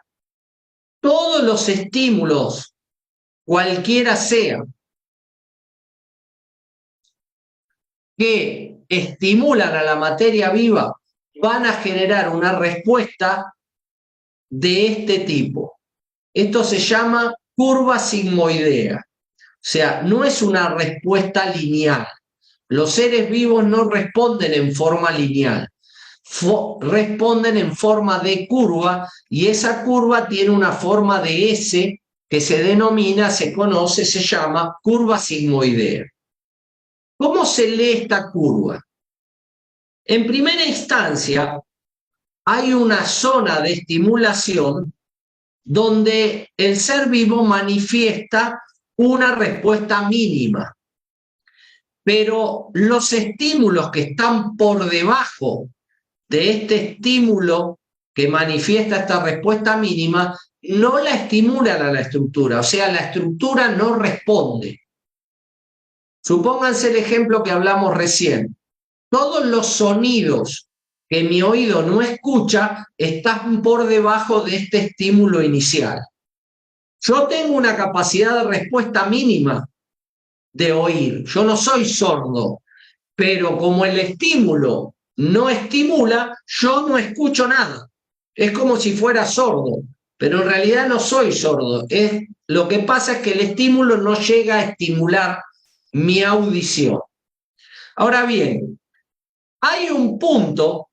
todos los estímulos, cualquiera sea, que estimulan a la materia viva, van a generar una respuesta de este tipo. Esto se llama curva sigmoidea. O sea, no es una respuesta lineal. Los seres vivos no responden en forma lineal. Responden en forma de curva y esa curva tiene una forma de S que se denomina, se conoce, se llama curva sigmoidea. ¿Cómo se lee esta curva? En primera instancia, hay una zona de estimulación donde el ser vivo manifiesta una respuesta mínima. Pero los estímulos que están por debajo de este estímulo que manifiesta esta respuesta mínima no la estimulan a la estructura, o sea, la estructura no responde. Supónganse el ejemplo que hablamos recién. Todos los sonidos que mi oído no escucha están por debajo de este estímulo inicial. Yo tengo una capacidad de respuesta mínima de oír. Yo no soy sordo, pero como el estímulo no estimula, yo no escucho nada. Es como si fuera sordo, pero en realidad no soy sordo. Lo que pasa es que el estímulo no llega a estimular mi audición. Ahora bien, hay un punto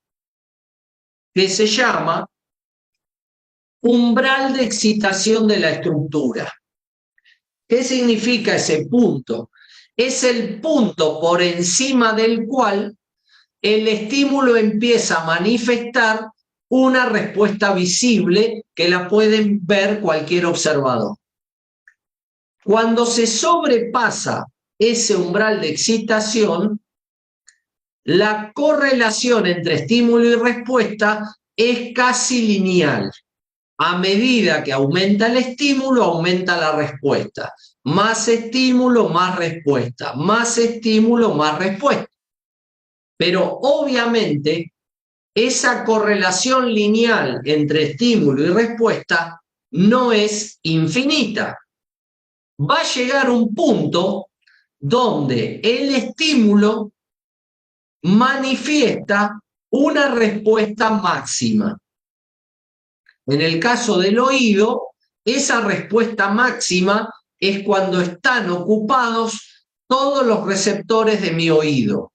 que se llama umbral de excitación de la estructura. ¿Qué significa ese punto? Es el punto por encima del cual el estímulo empieza a manifestar una respuesta visible que la pueden ver cualquier observador. Cuando se sobrepasa ese umbral de excitación, la correlación entre estímulo y respuesta es casi lineal. A medida que aumenta el estímulo, aumenta la respuesta. Más estímulo, más respuesta. Más estímulo, más respuesta. Pero obviamente esa correlación lineal entre estímulo y respuesta no es infinita. Va a llegar un punto donde el estímulo manifiesta una respuesta máxima. En el caso del oído, esa respuesta máxima es cuando están ocupados todos los receptores de mi oído.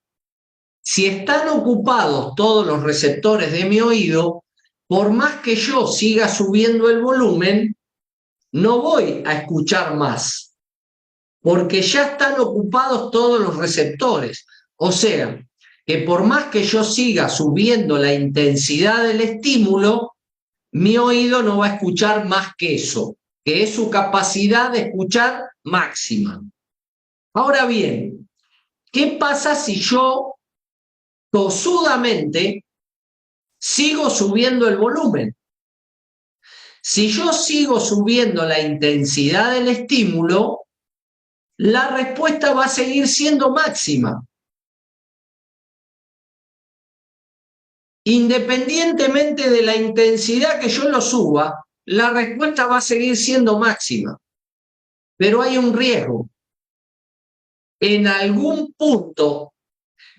Si están ocupados todos los receptores de mi oído, por más que yo siga subiendo el volumen, no voy a escuchar más, porque ya están ocupados todos los receptores. O sea, que por más que yo siga subiendo la intensidad del estímulo, mi oído no va a escuchar más que eso, que es su capacidad de escuchar máxima. Ahora bien, ¿qué pasa si yo tosudamente sigo subiendo el volumen? Si yo sigo subiendo la intensidad del estímulo, la respuesta va a seguir siendo máxima. Independientemente de la intensidad que yo lo suba, la respuesta va a seguir siendo máxima. Pero hay un riesgo. En algún punto,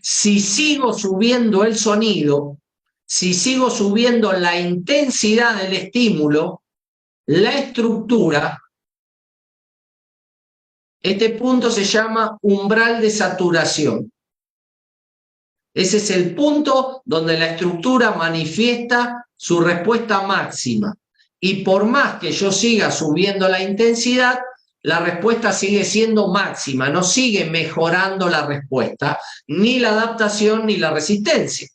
si sigo subiendo el sonido, si sigo subiendo la intensidad del estímulo, la estructura, este punto se llama umbral de saturación. Ese es el punto donde la estructura manifiesta su respuesta máxima. Y por más que yo siga subiendo la intensidad, la respuesta sigue siendo máxima, no sigue mejorando la respuesta, ni la adaptación ni la resistencia.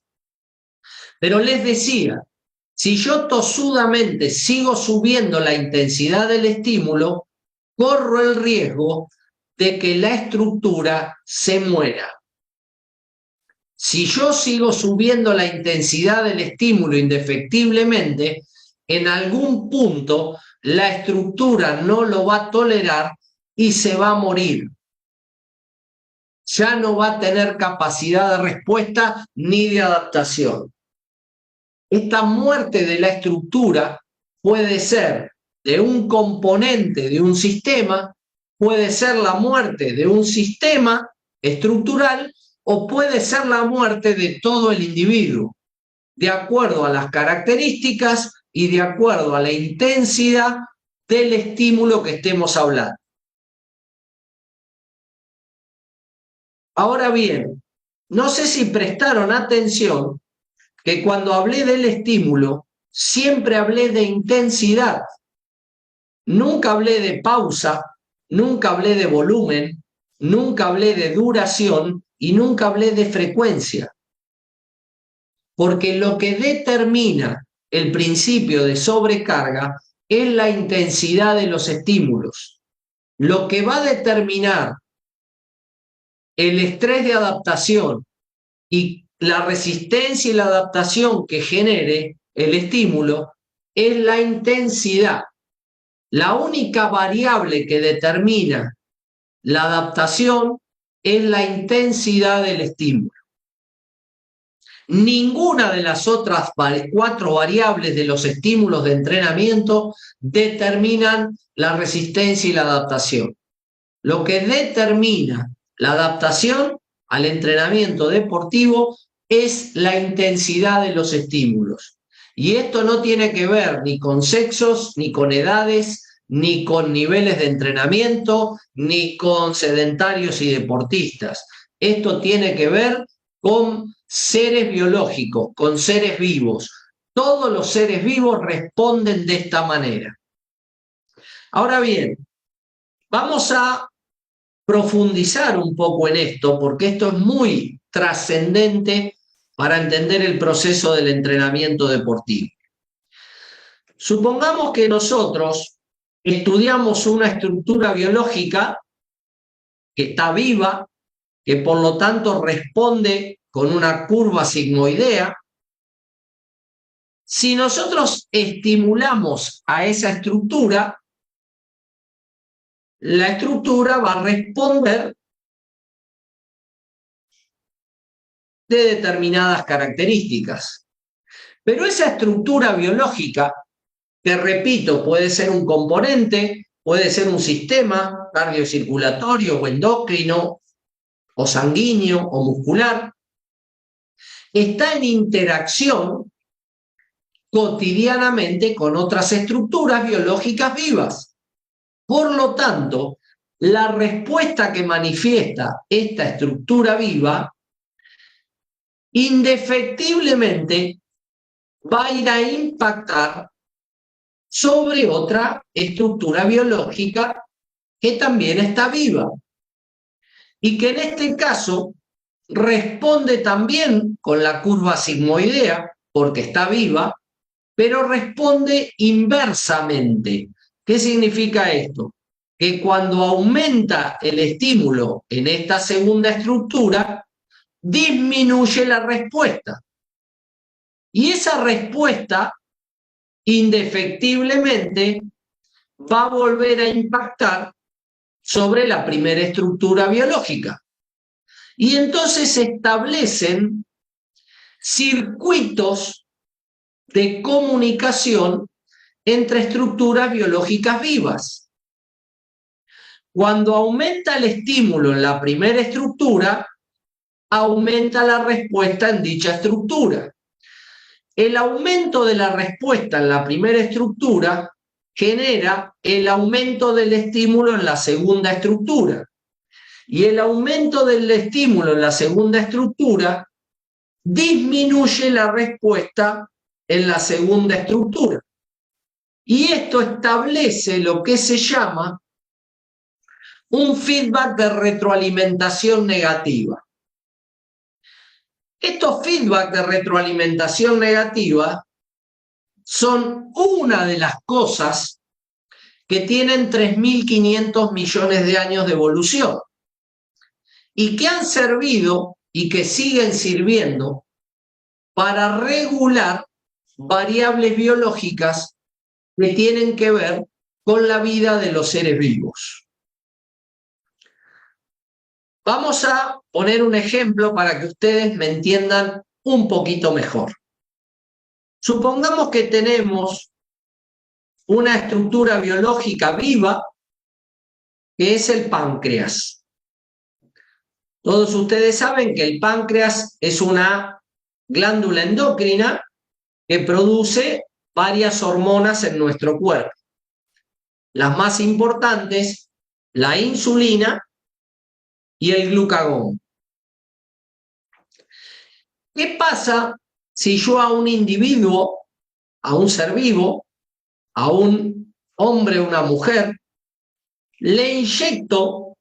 Pero les decía, si yo tosudamente sigo subiendo la intensidad del estímulo, corro el riesgo de que la estructura se muera. Si yo sigo subiendo la intensidad del estímulo indefectiblemente, en algún punto la estructura no lo va a tolerar y se va a morir. Ya no va a tener capacidad de respuesta ni de adaptación. Esta muerte de la estructura puede ser de un componente de un sistema, puede ser la muerte de un sistema estructural o puede ser la muerte de todo el individuo, de acuerdo a las características y de acuerdo a la intensidad del estímulo que estemos hablando. Ahora bien, no sé si prestaron atención que cuando hablé del estímulo, siempre hablé de intensidad. Nunca hablé de pausa, nunca hablé de volumen, nunca hablé de duración y nunca hablé de frecuencia. porque lo que determina el principio de sobrecarga es la intensidad de los estímulos. Lo que va a determinar el estrés de adaptación y la resistencia y la adaptación que genere el estímulo es la intensidad. La única variable que determina la adaptación es la intensidad del estímulo. Ninguna de las otras 4 variables de los estímulos de entrenamiento determinan la resistencia y la adaptación. Lo que determina la adaptación al entrenamiento deportivo es la intensidad de los estímulos. Y esto no tiene que ver ni con sexos, ni con edades, ni con niveles de entrenamiento, ni con sedentarios y deportistas. Esto tiene que ver con seres biológicos, con seres vivos. Todos los seres vivos responden de esta manera. Ahora bien, vamos a profundizar un poco en esto, porque esto es muy trascendente para entender el proceso del entrenamiento deportivo. Supongamos que nosotros estudiamos una estructura biológica que está viva, que por lo tanto responde con una curva sigmoidea. Si nosotros estimulamos a esa estructura, la estructura va a responder de determinadas características. Pero esa estructura biológica, que repito, puede ser un componente, puede ser un sistema cardiocirculatorio o endocrino, o sanguíneo o muscular, está en interacción cotidianamente con otras estructuras biológicas vivas. Por lo tanto, la respuesta que manifiesta esta estructura viva indefectiblemente va a ir a impactar sobre otra estructura biológica que también está viva y que en este caso responde también con la curva sigmoidea porque está viva, pero responde inversamente. ¿Qué significa esto? Que cuando aumenta el estímulo en esta segunda estructura, disminuye la respuesta. Y esa respuesta, indefectiblemente, va a volver a impactar sobre la primera estructura biológica. Y entonces se establecen circuitos de comunicación entre estructuras biológicas vivas. Cuando aumenta el estímulo en la primera estructura, aumenta la respuesta en dicha estructura. El aumento de la respuesta en la primera estructura genera el aumento del estímulo en la segunda estructura. Y el aumento del estímulo en la segunda estructura disminuye la respuesta en la segunda estructura. Y esto establece lo que se llama un feedback de retroalimentación negativa. Estos feedback de retroalimentación negativa son una de las cosas que tienen 3.500 millones de años de evolución y que han servido y que siguen sirviendo para regular variables biológicas que tienen que ver con la vida de los seres vivos. Vamos a poner un ejemplo para que ustedes me entiendan un poquito mejor. Supongamos que tenemos una estructura biológica viva que es el páncreas. Todos ustedes saben que el páncreas es una glándula endocrina que produce varias hormonas en nuestro cuerpo. Las más importantes, la insulina y el glucagón. ¿Qué pasa si yo a un individuo, a un ser vivo, a un hombre o una mujer, le inyecto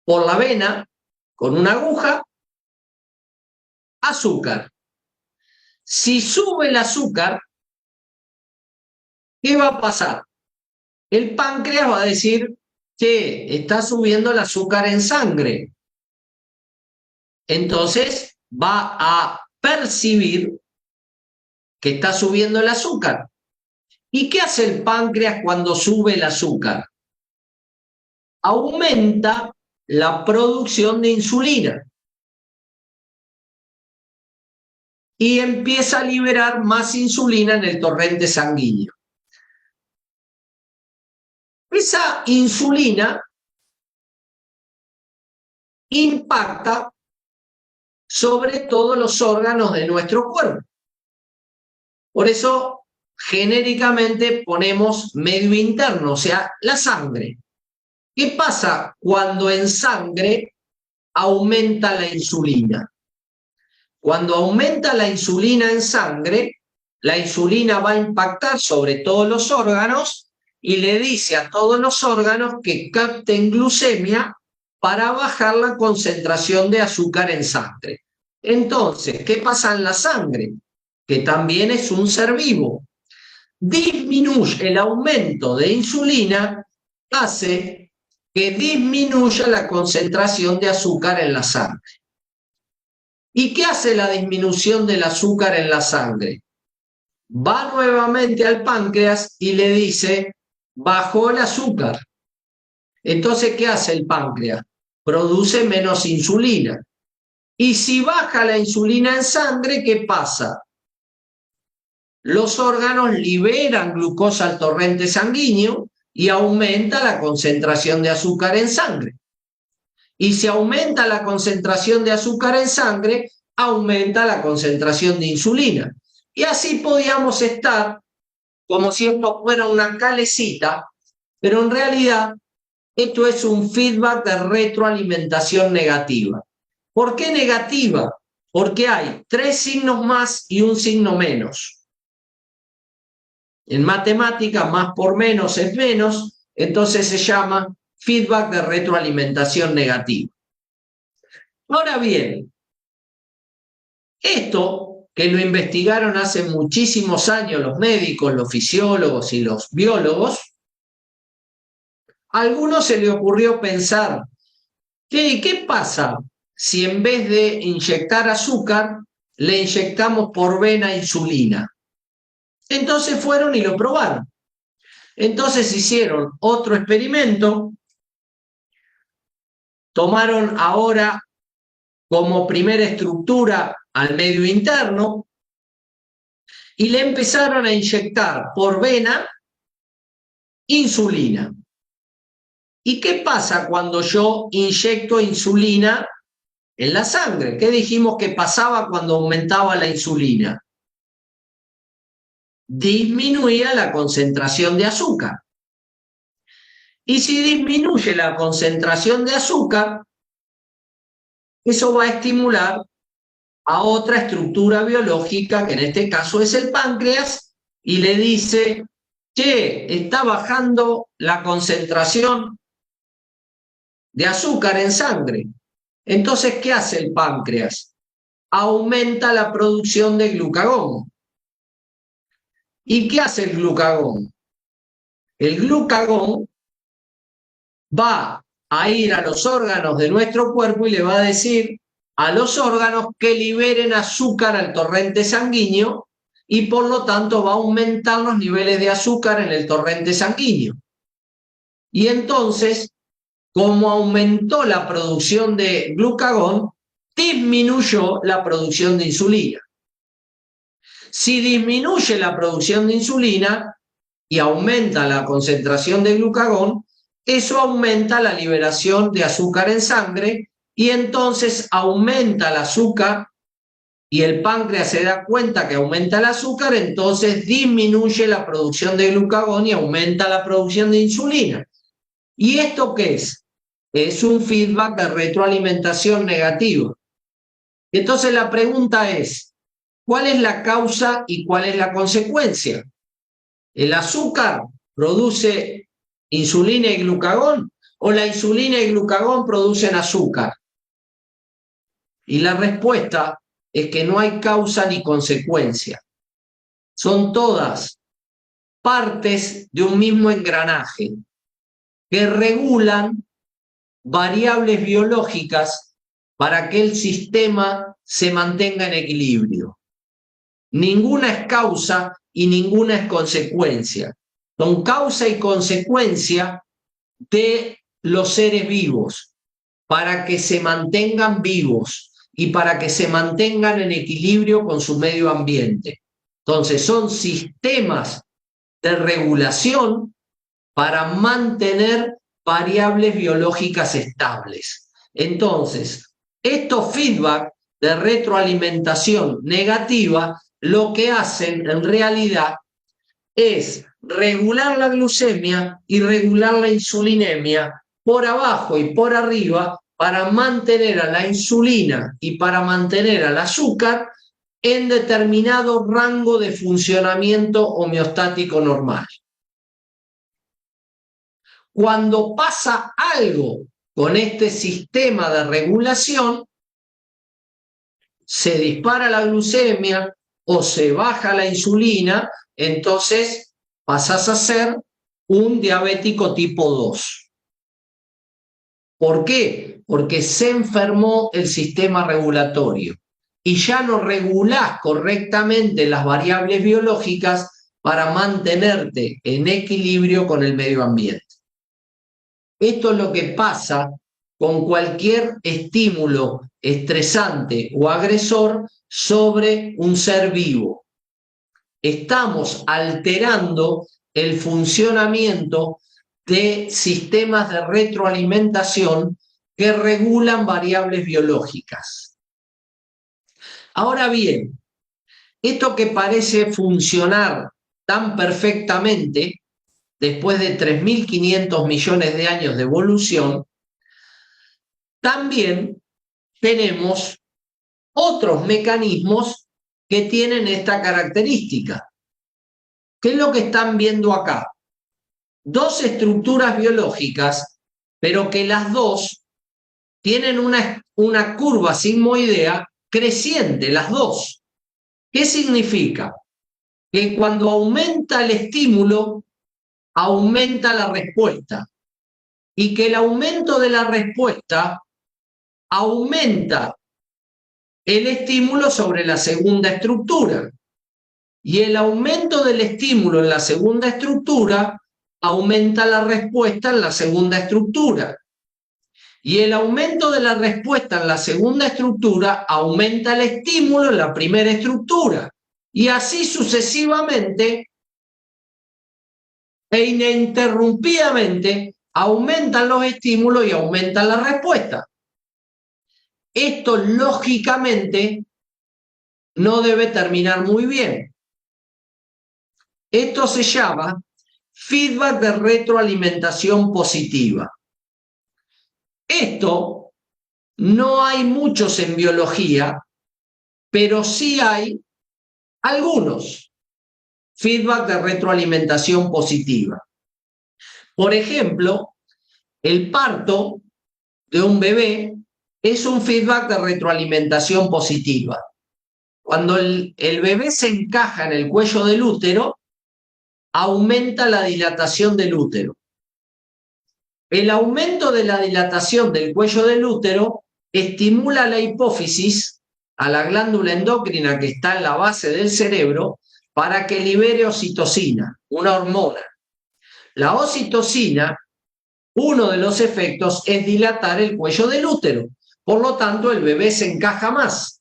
por la vena con una aguja azúcar. Si sube el azúcar, ¿qué va a pasar? El páncreas va a decir que está subiendo el azúcar en sangre. Entonces va a percibir que está subiendo el azúcar. ¿Y qué hace el páncreas cuando sube el azúcar? Aumenta la producción de insulina y empieza a liberar más insulina en el torrente sanguíneo. Esa insulina impacta sobre todos los órganos de nuestro cuerpo. Por eso, genéricamente ponemos medio interno, o sea, la sangre. ¿Qué pasa cuando en sangre aumenta la insulina? Cuando aumenta la insulina en sangre, la insulina va a impactar sobre todos los órganos y le dice a todos los órganos que capten glucemia para bajar la concentración de azúcar en sangre. Entonces, ¿qué pasa en la sangre? Que también es un ser vivo. Disminuye el aumento de insulina, hace que disminuya la concentración de azúcar en la sangre. ¿Y qué hace la disminución del azúcar en la sangre? Va nuevamente al páncreas y le dice, bajó el azúcar. Entonces, ¿qué hace el páncreas? Produce menos insulina. Y si baja la insulina en sangre, ¿qué pasa? Los órganos liberan glucosa al torrente sanguíneo y aumenta la concentración de azúcar en sangre. Y si aumenta la concentración de azúcar en sangre, aumenta la concentración de insulina. Y así podíamos estar como si esto fuera una calecita, pero en realidad esto es un feedback de retroalimentación negativa. ¿Por qué negativa? Porque hay 3 signos más y un signo menos. En matemática, más por menos es menos, entonces se llama feedback de retroalimentación negativa. Ahora bien, esto que lo investigaron hace muchísimos años los médicos, los fisiólogos y los biólogos, a algunos se les ocurrió pensar, ¿qué pasa si en vez de inyectar azúcar, le inyectamos por vena insulina? Entonces fueron y lo probaron. Entonces hicieron otro experimento, tomaron ahora como primera estructura al medio interno y le empezaron a inyectar por vena insulina. ¿Y qué pasa cuando yo inyecto insulina en la sangre? ¿Qué dijimos que pasaba cuando aumentaba la insulina? Disminuía la concentración de azúcar. Y si disminuye la concentración de azúcar, eso va a estimular a otra estructura biológica, que en este caso es el páncreas, y le dice, che, está bajando la concentración de azúcar en sangre. Entonces, ¿qué hace el páncreas? Aumenta la producción de glucagón. ¿Y qué hace el glucagón? El glucagón va a ir a los órganos de nuestro cuerpo y le va a decir a los órganos que liberen azúcar al torrente sanguíneo y por lo tanto va a aumentar los niveles de azúcar en el torrente sanguíneo. Y entonces, como aumentó la producción de glucagón, disminuyó la producción de insulina. Si disminuye la producción de insulina y aumenta la concentración de glucagón, eso aumenta la liberación de azúcar en sangre y entonces aumenta el azúcar y el páncreas se da cuenta que aumenta el azúcar, entonces disminuye la producción de glucagón y aumenta la producción de insulina. ¿Y esto qué es? Es un feedback de retroalimentación negativa. Entonces la pregunta es, ¿cuál es la causa y cuál es la consecuencia? ¿El azúcar produce insulina y glucagón o la insulina y glucagón producen azúcar? Y la respuesta es que no hay causa ni consecuencia. Son todas partes de un mismo engranaje que regulan variables biológicas para que el sistema se mantenga en equilibrio. Ninguna es causa y ninguna es consecuencia. Son causa y consecuencia de los seres vivos para que se mantengan vivos y para que se mantengan en equilibrio con su medio ambiente. Entonces, son sistemas de regulación para mantener variables biológicas estables. Entonces, estos feedback de retroalimentación negativa lo que hacen en realidad es regular la glucemia y regular la insulinemia por abajo y por arriba para mantener a la insulina y para mantener al azúcar en determinado rango de funcionamiento homeostático normal. Cuando pasa algo con este sistema de regulación, se dispara la glucemia o se baja la insulina, entonces pasás a ser un diabético tipo 2. ¿Por qué? Porque se enfermó el sistema regulatorio y ya no regulás correctamente las variables biológicas para mantenerte en equilibrio con el medio ambiente. Esto es lo que pasa con cualquier estímulo estresante o agresor sobre un ser vivo. Estamos alterando el funcionamiento de sistemas de retroalimentación que regulan variables biológicas. Ahora bien, esto que parece funcionar tan perfectamente, después de 3.500 millones de años de evolución, también tenemos otros mecanismos que tienen esta característica. ¿Qué es lo que están viendo acá? Dos estructuras biológicas, pero que las dos tienen una curva sigmoidea creciente, las dos. ¿Qué significa? Que cuando aumenta el estímulo, aumenta la respuesta. Y que el aumento de la respuesta aumenta el estímulo sobre la segunda estructura. Y el aumento del estímulo en la segunda estructura aumenta la respuesta en la segunda estructura. Y el aumento de la respuesta en la segunda estructura aumenta el estímulo en la primera estructura. Y así sucesivamente e ininterrumpidamente aumentan los estímulos y aumentan la respuesta. Esto lógicamente no debe terminar muy bien. Esto se llama feedback de retroalimentación positiva. Esto no hay muchos en biología, pero sí hay algunos feedback de retroalimentación positiva. Por ejemplo, el parto de un bebé es un feedback de retroalimentación positiva. Cuando el bebé se encaja en el cuello del útero, aumenta la dilatación del útero. El aumento de la dilatación del cuello del útero estimula la hipófisis, a la glándula endocrina que está en la base del cerebro, para que libere oxitocina, una hormona. La oxitocina, uno de los efectos es dilatar el cuello del útero. Por lo tanto, el bebé se encaja más.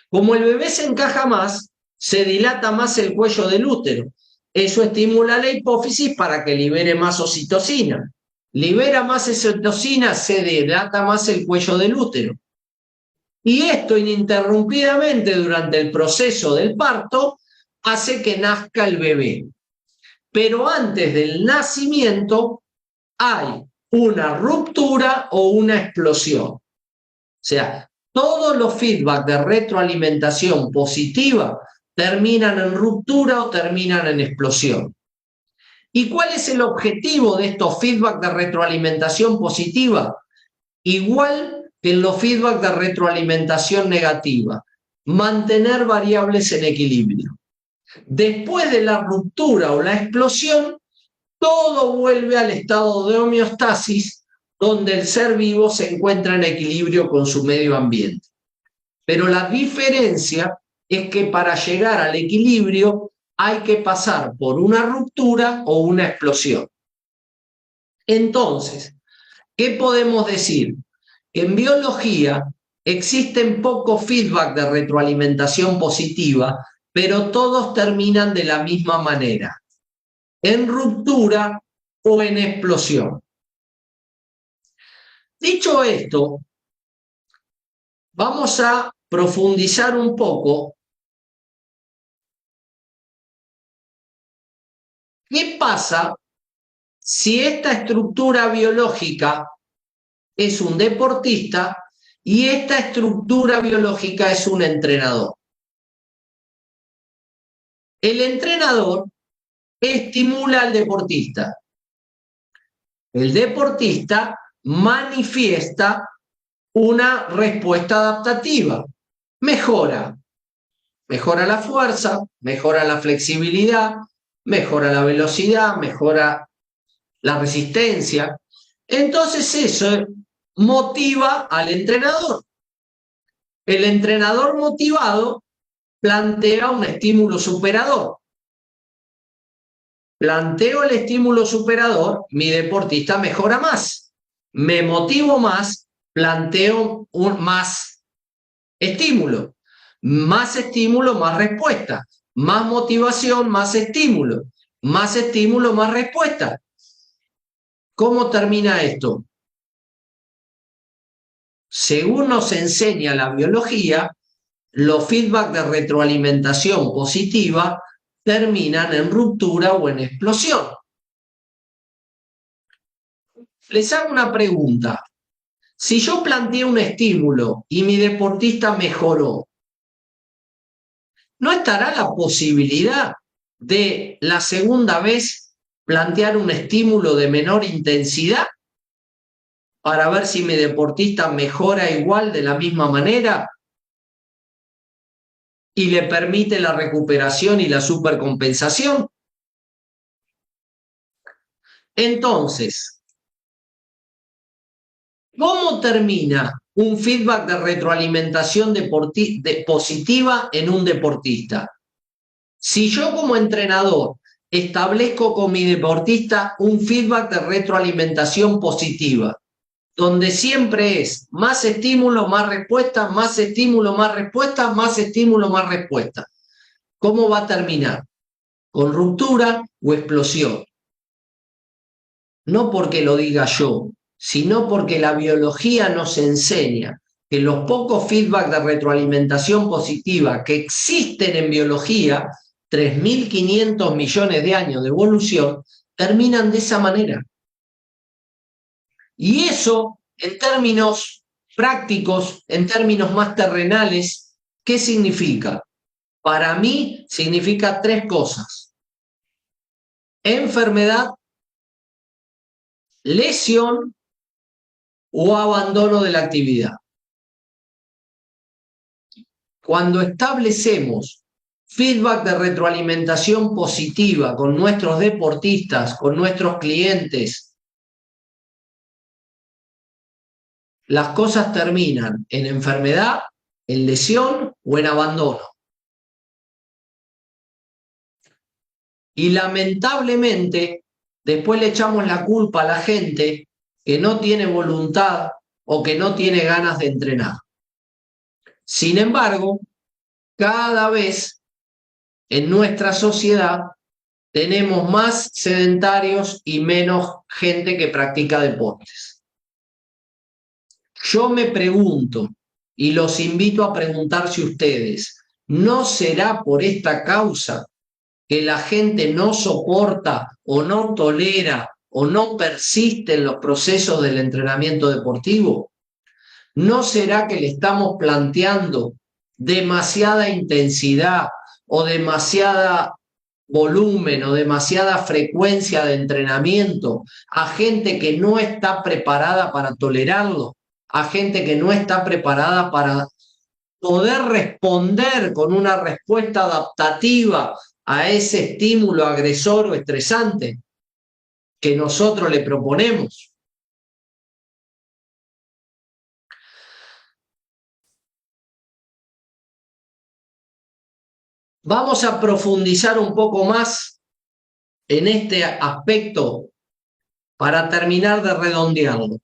Como el bebé se encaja más, se dilata más el cuello del útero. Eso estimula la hipófisis para que libere más oxitocina. Libera más oxitocina, se dilata más el cuello del útero. Y esto ininterrumpidamente durante el proceso del parto hace que nazca el bebé. Pero antes del nacimiento hay una ruptura o una explosión. O sea, todos los feedback de retroalimentación positiva terminan en ruptura o terminan en explosión. ¿Y cuál es el objetivo de estos feedback de retroalimentación positiva? Igual que en los feedback de retroalimentación negativa, mantener variables en equilibrio. Después de la ruptura o la explosión, todo vuelve al estado de homeostasis, donde el ser vivo se encuentra en equilibrio con su medio ambiente. Pero la diferencia es que para llegar al equilibrio hay que pasar por una ruptura o una explosión. Entonces, ¿qué podemos decir? En biología existen pocos feedback de retroalimentación positiva, pero todos terminan de la misma manera, en ruptura o en explosión. Dicho esto, vamos a profundizar un poco. ¿Qué pasa si esta estructura biológica es un deportista y esta estructura biológica es un entrenador? El entrenador estimula al deportista. El deportista manifiesta una respuesta adaptativa. Mejora la fuerza, mejora la flexibilidad, mejora la velocidad, mejora la resistencia. Entonces eso motiva al entrenador. El entrenador motivado plantea un estímulo superador. Planteo el estímulo superador, mi deportista mejora más. Me motivo más, planteo más estímulo. Más estímulo, más respuesta. Más motivación, más estímulo. Más estímulo, más respuesta. ¿Cómo termina esto? Según nos enseña la biología, los feedback de retroalimentación positiva terminan en ruptura o en explosión. Les hago una pregunta. Si yo planteé un estímulo y mi deportista mejoró, ¿no estará la posibilidad de la segunda vez plantear un estímulo de menor intensidad para ver si mi deportista mejora igual de la misma manera y le permite la recuperación y la supercompensación? Entonces, ¿cómo termina un feedback de retroalimentación positiva en un deportista? Si yo como entrenador establezco con mi deportista un feedback de retroalimentación positiva, donde siempre es más estímulo, más respuesta, más estímulo, más respuesta, más estímulo, más respuesta, ¿cómo va a terminar? ¿Con ruptura o explosión? No porque lo diga yo, sino porque la biología nos enseña que los pocos feedback de retroalimentación positiva que existen en biología, 3.500 millones de años de evolución, terminan de esa manera. Y eso, en términos prácticos, en términos más terrenales, ¿qué significa? Para mí significa tres cosas: enfermedad, lesión o abandono de la actividad. Cuando establecemos feedback de retroalimentación positiva con nuestros deportistas, con nuestros clientes, las cosas terminan en enfermedad, en lesión o en abandono. Y lamentablemente, después le echamos la culpa a la gente que no tiene voluntad o que no tiene ganas de entrenar. Sin embargo, cada vez en nuestra sociedad tenemos más sedentarios y menos gente que practica deportes. Yo me pregunto, y los invito a preguntarse ustedes, ¿no será por esta causa que la gente no soporta o no tolera o no persiste en los procesos del entrenamiento deportivo? ¿No será que le estamos planteando demasiada intensidad o demasiada volumen o demasiada frecuencia de entrenamiento a gente que no está preparada para tolerarlo, a gente que no está preparada para poder responder con una respuesta adaptativa a ese estímulo agresor o estresante que nosotros le proponemos. Vamos a profundizar un poco más en este aspecto para terminar de redondearlo.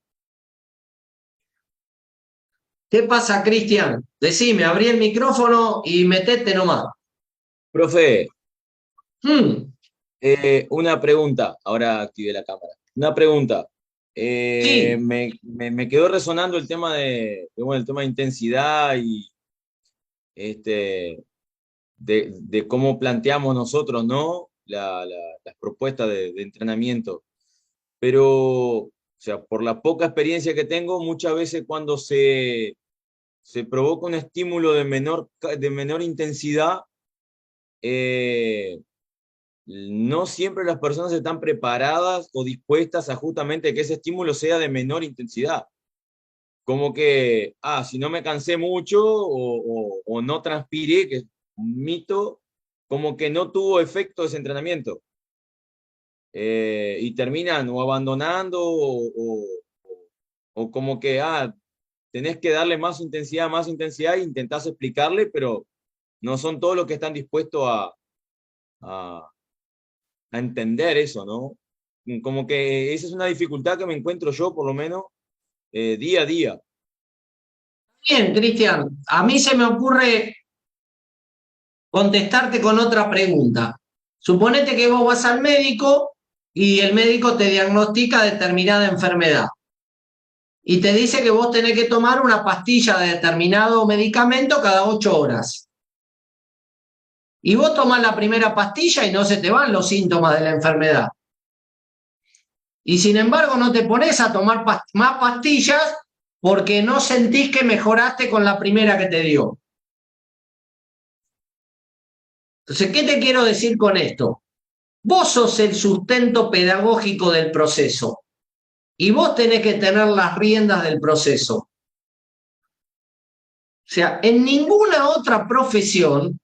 ¿Qué pasa, Cristian? Decime, abrí el micrófono y metete nomás.
Profe, una pregunta. Ahora activé la cámara. Una pregunta.
Sí,
Me quedó resonando el tema bueno, el tema de intensidad y este, de cómo planteamos nosotros, ¿no? Las propuestas de entrenamiento. Pero, o sea, por la poca experiencia que tengo, muchas veces cuando se provoca un estímulo de menor intensidad, no siempre las personas están preparadas o dispuestas a justamente que ese estímulo sea de menor intensidad. Como que, si no me cansé mucho o no transpiré, que es un mito, como que no tuvo efecto ese entrenamiento. Y terminan o abandonando o como que, tenés que darle más intensidad e intentás explicarle, pero no son todos los que están dispuestos a, a entender eso, ¿no? Como que esa es una dificultad que me encuentro yo, por lo menos, día a día.
bien, Cristian. A mí se me ocurre contestarte con otra pregunta. Suponete que vos vas al médico y el médico te diagnostica determinada enfermedad y te dice que vos tenés que tomar una pastilla de determinado medicamento cada 8 horas. Y vos tomás la primera pastilla y no se te van los síntomas de la enfermedad. Y sin embargo no te pones a tomar más pastillas porque no sentís que mejoraste con la primera que te dio. Entonces, ¿qué te quiero decir con esto? Vos sos el sustento pedagógico del proceso y vos tenés que tener las riendas del proceso. O sea, en ninguna otra profesión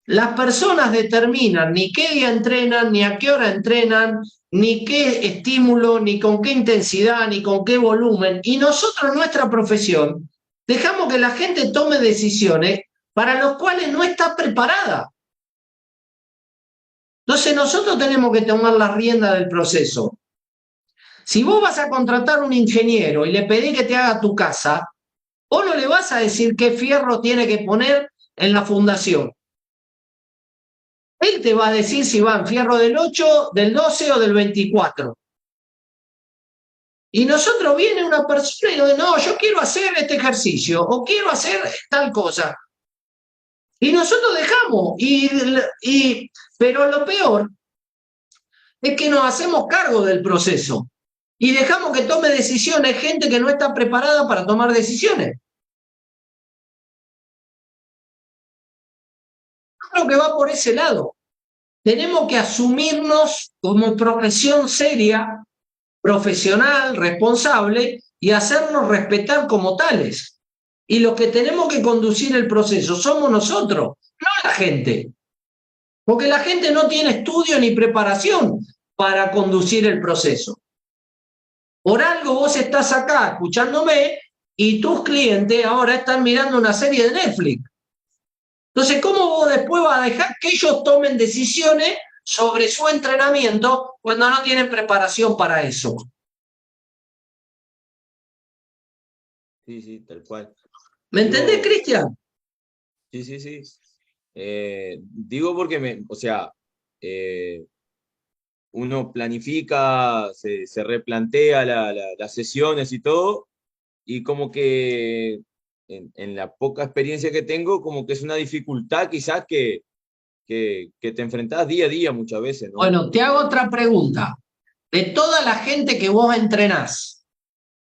las personas determinan ni qué día entrenan, ni a qué hora entrenan, ni qué estímulo, ni con qué intensidad, ni con qué volumen. Y nosotros, en nuestra profesión, dejamos que la gente tome decisiones para las cuales no está preparada. Entonces nosotros tenemos que tomar las riendas del proceso. Si vos vas a contratar un ingeniero y le pedís que te haga tu casa, vos no le vas a decir qué fierro tiene que poner en la fundación. Él te va a decir si va en fierro del 8, del 12 o del 24. Y nosotros viene una persona y dice, no, yo quiero hacer este ejercicio o quiero hacer tal cosa. Y nosotros dejamos. Pero lo peor es que nos hacemos cargo del proceso y dejamos que tome decisiones gente que no está preparada para tomar decisiones. Yo creo que va por ese lado. Tenemos que asumirnos como profesión seria, profesional, responsable y hacernos respetar como tales. Y los que tenemos que conducir el proceso somos nosotros, no la gente. Porque la gente no tiene estudio ni preparación para conducir el proceso. Por algo vos estás acá escuchándome y tus clientes ahora están mirando una serie de Netflix. Entonces, ¿cómo vos después vas a dejar que ellos tomen decisiones sobre su entrenamiento cuando no tienen preparación para eso?
Sí, sí, tal cual.
¿Me entendés,
Digo,
Cristian?
sí, sí, sí. Digo porque o sea, eh, uno planifica, se replantea las sesiones y todo, y como que en la poca experiencia que tengo, como que es una dificultad quizás que te enfrentás día a día muchas veces, ¿no?
Bueno, te hago otra pregunta. De toda la gente que vos entrenás,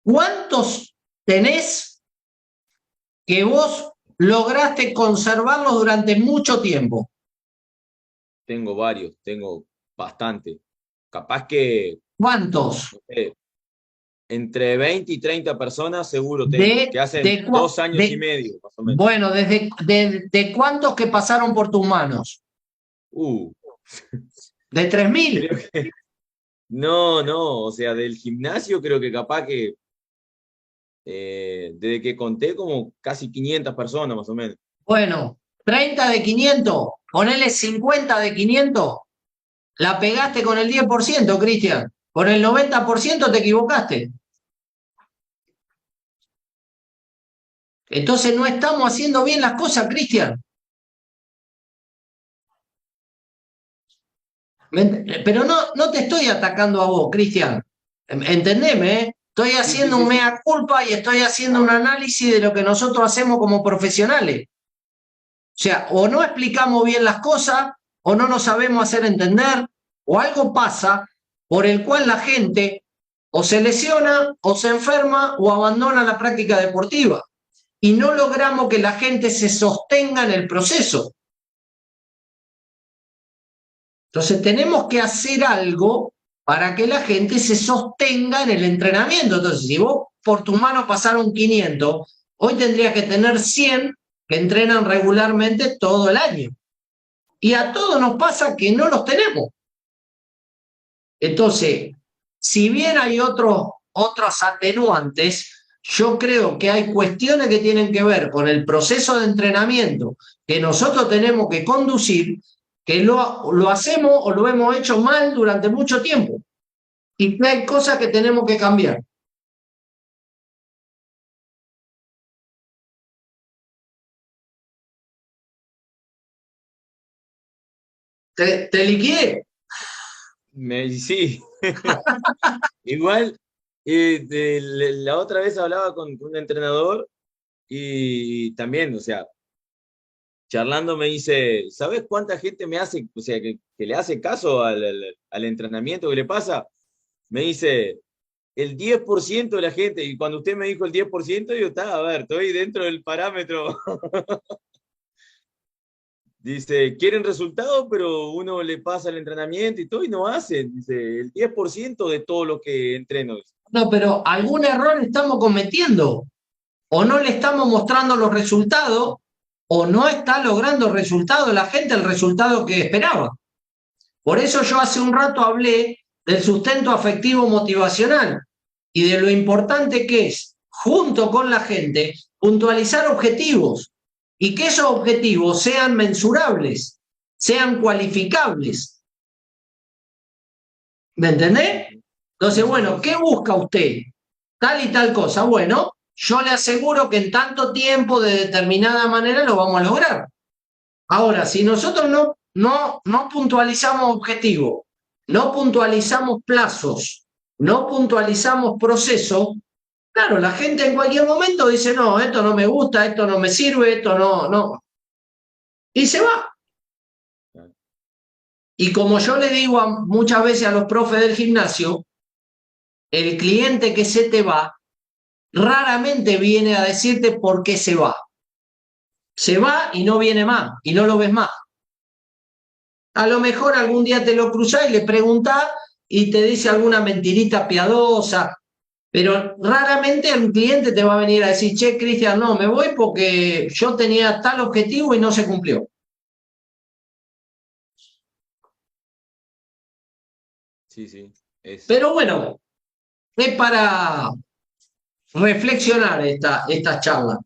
¿cuántos tenés que vos lograste conservarlos durante mucho tiempo?
Tengo varios, tengo bastante. Capaz que,
¿Cuántos?
no sé, entre 20 y 30 personas seguro tengo, que hacen 2 años y medio, más o menos.
Bueno, ¿de cuántos que pasaron por tus manos? ¿De 3.000?
No, o sea, del gimnasio creo que capaz que, desde que conté, como casi 500 personas, más o menos.
Bueno, 30 de 500, ponele 50 de 500, la pegaste con el 10%, Cristian. Con el 90% te equivocaste. Entonces no estamos haciendo bien las cosas, Cristian. Pero no te estoy atacando a vos, Cristian. Entendeme, ¿eh? Estoy haciendo un mea culpa y estoy haciendo un análisis de lo que nosotros hacemos como profesionales. O sea, o no explicamos bien las cosas, o no nos sabemos hacer entender, o algo pasa por el cual la gente o se lesiona, o se enferma, o abandona la práctica deportiva. Y no logramos que la gente se sostenga en el proceso. Entonces tenemos que hacer algo para que la gente se sostenga en el entrenamiento. Entonces, si vos por tus manos pasaron 500, hoy tendrías que tener 100 que entrenan regularmente todo el año. Y a todos nos pasa que no los tenemos. Entonces, si bien hay otros atenuantes, yo creo que hay cuestiones que tienen que ver con el proceso de entrenamiento que nosotros tenemos que conducir, que lo hacemos o lo hemos hecho mal durante mucho tiempo. Y que hay cosas que tenemos que cambiar. ¿Te liquidé?
Sí. Igual, la otra vez hablaba con un entrenador y también, o sea, charlando me dice, ¿sabes cuánta gente me hace, o sea, que le hace caso al entrenamiento que le pasa? Me dice, el 10% de la gente, y cuando usted me dijo el 10%, yo estaba, a ver, estoy dentro del parámetro. Dice, quieren resultados, pero uno le pasa el entrenamiento y todo y no hacen. Dice, el 10% de todo lo que entreno.
No, pero algún error estamos cometiendo. O no le estamos mostrando los resultados, o no está logrando el resultado la gente, el resultado que esperaba. Por eso yo hace un rato hablé del sustento afectivo motivacional y de lo importante que es, junto con la gente, puntualizar objetivos y que esos objetivos sean mensurables, sean cualificables. ¿Me entendés? Entonces, bueno, ¿qué busca usted? Tal y tal cosa. Bueno, yo le aseguro que en tanto tiempo, de determinada manera, lo vamos a lograr. Ahora, si nosotros no puntualizamos objetivos, no puntualizamos plazos, no puntualizamos procesos, claro, la gente en cualquier momento dice, no, esto no me gusta, esto no me sirve, esto no. Y se va. Y como yo le digo muchas veces a los profes del gimnasio, el cliente que se te va raramente viene a decirte por qué se va. Se va y no viene más, y no lo ves más. A lo mejor algún día te lo cruzás y le preguntás y te dice alguna mentirita piadosa, pero raramente un cliente te va a venir a decir, che, Cristian, no, me voy porque yo tenía tal objetivo y no se cumplió.
Sí.
Pero bueno, es para reflexionar esta charla.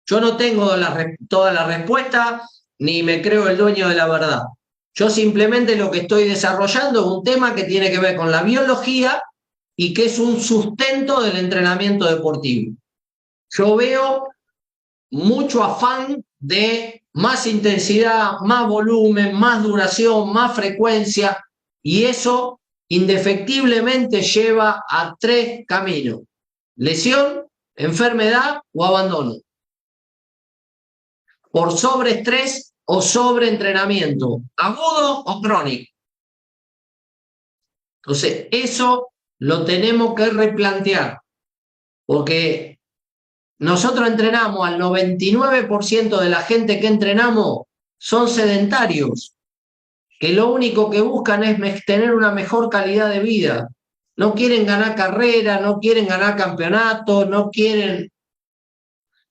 Yo no tengo toda la respuesta, ni me creo el dueño de la verdad. Yo simplemente lo que estoy desarrollando es un tema que tiene que ver con la biología y que es un sustento del entrenamiento deportivo. Yo veo mucho afán de más intensidad, más volumen, más duración, más frecuencia, y eso indefectiblemente lleva a 3 caminos: lesión, enfermedad o abandono. Por sobreestrés o sobreentrenamiento, agudo o crónico. Entonces, eso lo tenemos que replantear, porque nosotros entrenamos al 99% de la gente que entrenamos son sedentarios, que lo único que buscan es tener una mejor calidad de vida. no quieren ganar carrera, no quieren ganar campeonato, no quieren...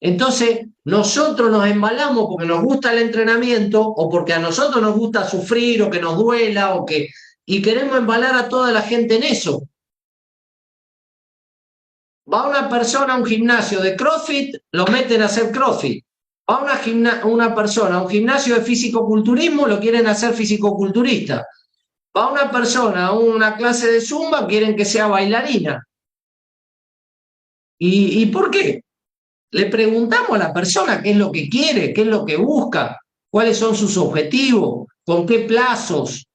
Entonces, nosotros nos embalamos porque nos gusta el entrenamiento o porque a nosotros nos gusta sufrir o que nos duela y queremos embalar a toda la gente en eso. Va una persona a un gimnasio de CrossFit, lo meten a hacer CrossFit. Va una persona a un gimnasio de fisicoculturismo, lo quieren hacer fisicoculturista. Va una persona a una clase de Zumba, quieren que sea bailarina. ¿Y por qué? Le preguntamos a la persona qué es lo que quiere, qué es lo que busca, cuáles son sus objetivos, con qué plazos.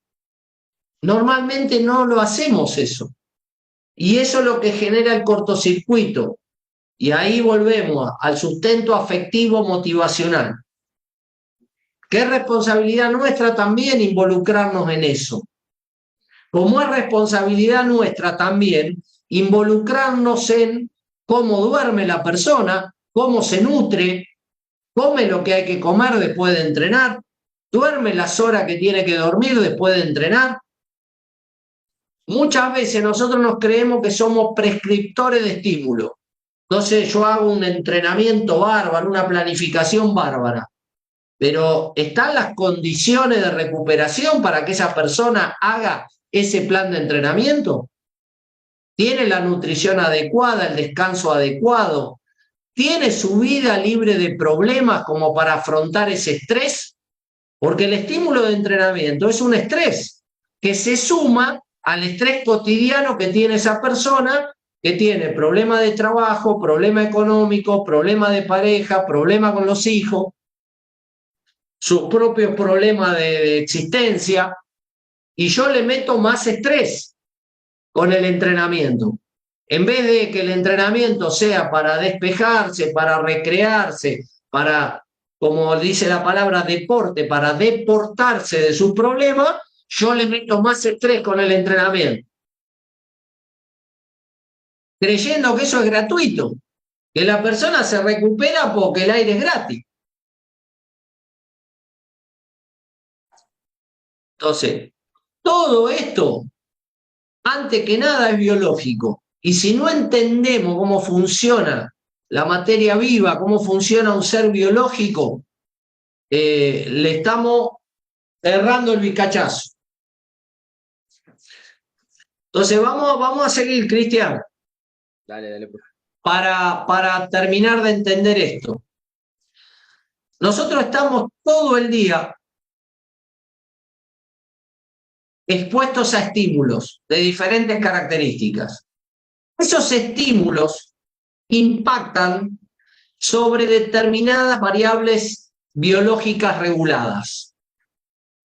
Normalmente no lo hacemos eso. Y eso es lo que genera el cortocircuito. Y ahí volvemos al sustento afectivo motivacional. Que es responsabilidad nuestra también involucrarnos en eso. Como es responsabilidad nuestra también involucrarnos en cómo duerme la persona, cómo se nutre, come lo que hay que comer después de entrenar, duerme las horas que tiene que dormir después de entrenar. Muchas veces nosotros nos creemos que somos prescriptores de estímulo. Entonces yo hago un entrenamiento bárbaro, una planificación bárbara, pero ¿están las condiciones de recuperación para que esa persona haga ese plan de entrenamiento? ¿Tiene la nutrición adecuada, el descanso adecuado? ¿Tiene su vida libre de problemas como para afrontar ese estrés? Porque el estímulo de entrenamiento es un estrés que se suma al estrés cotidiano que tiene esa persona, que tiene problemas de trabajo, problema económico, problema de pareja, problema con los hijos, sus propios problemas de existencia, y yo le meto más estrés con el entrenamiento. En vez de que el entrenamiento sea para despejarse, para recrearse, para, como dice la palabra, deporte, para deportarse de sus problemas, yo le meto más estrés con el entrenamiento. Creyendo que eso es gratuito, que la persona se recupera porque el aire es gratis. Entonces, todo esto, antes que nada, es biológico. Y si no entendemos cómo funciona la materia viva, cómo funciona un ser biológico, le estamos errando el bizcachazo. Entonces vamos a seguir, Cristian.
Dale.
Para terminar de entender esto. Nosotros estamos todo el día expuestos a estímulos de diferentes características. Esos estímulos impactan sobre determinadas variables biológicas reguladas.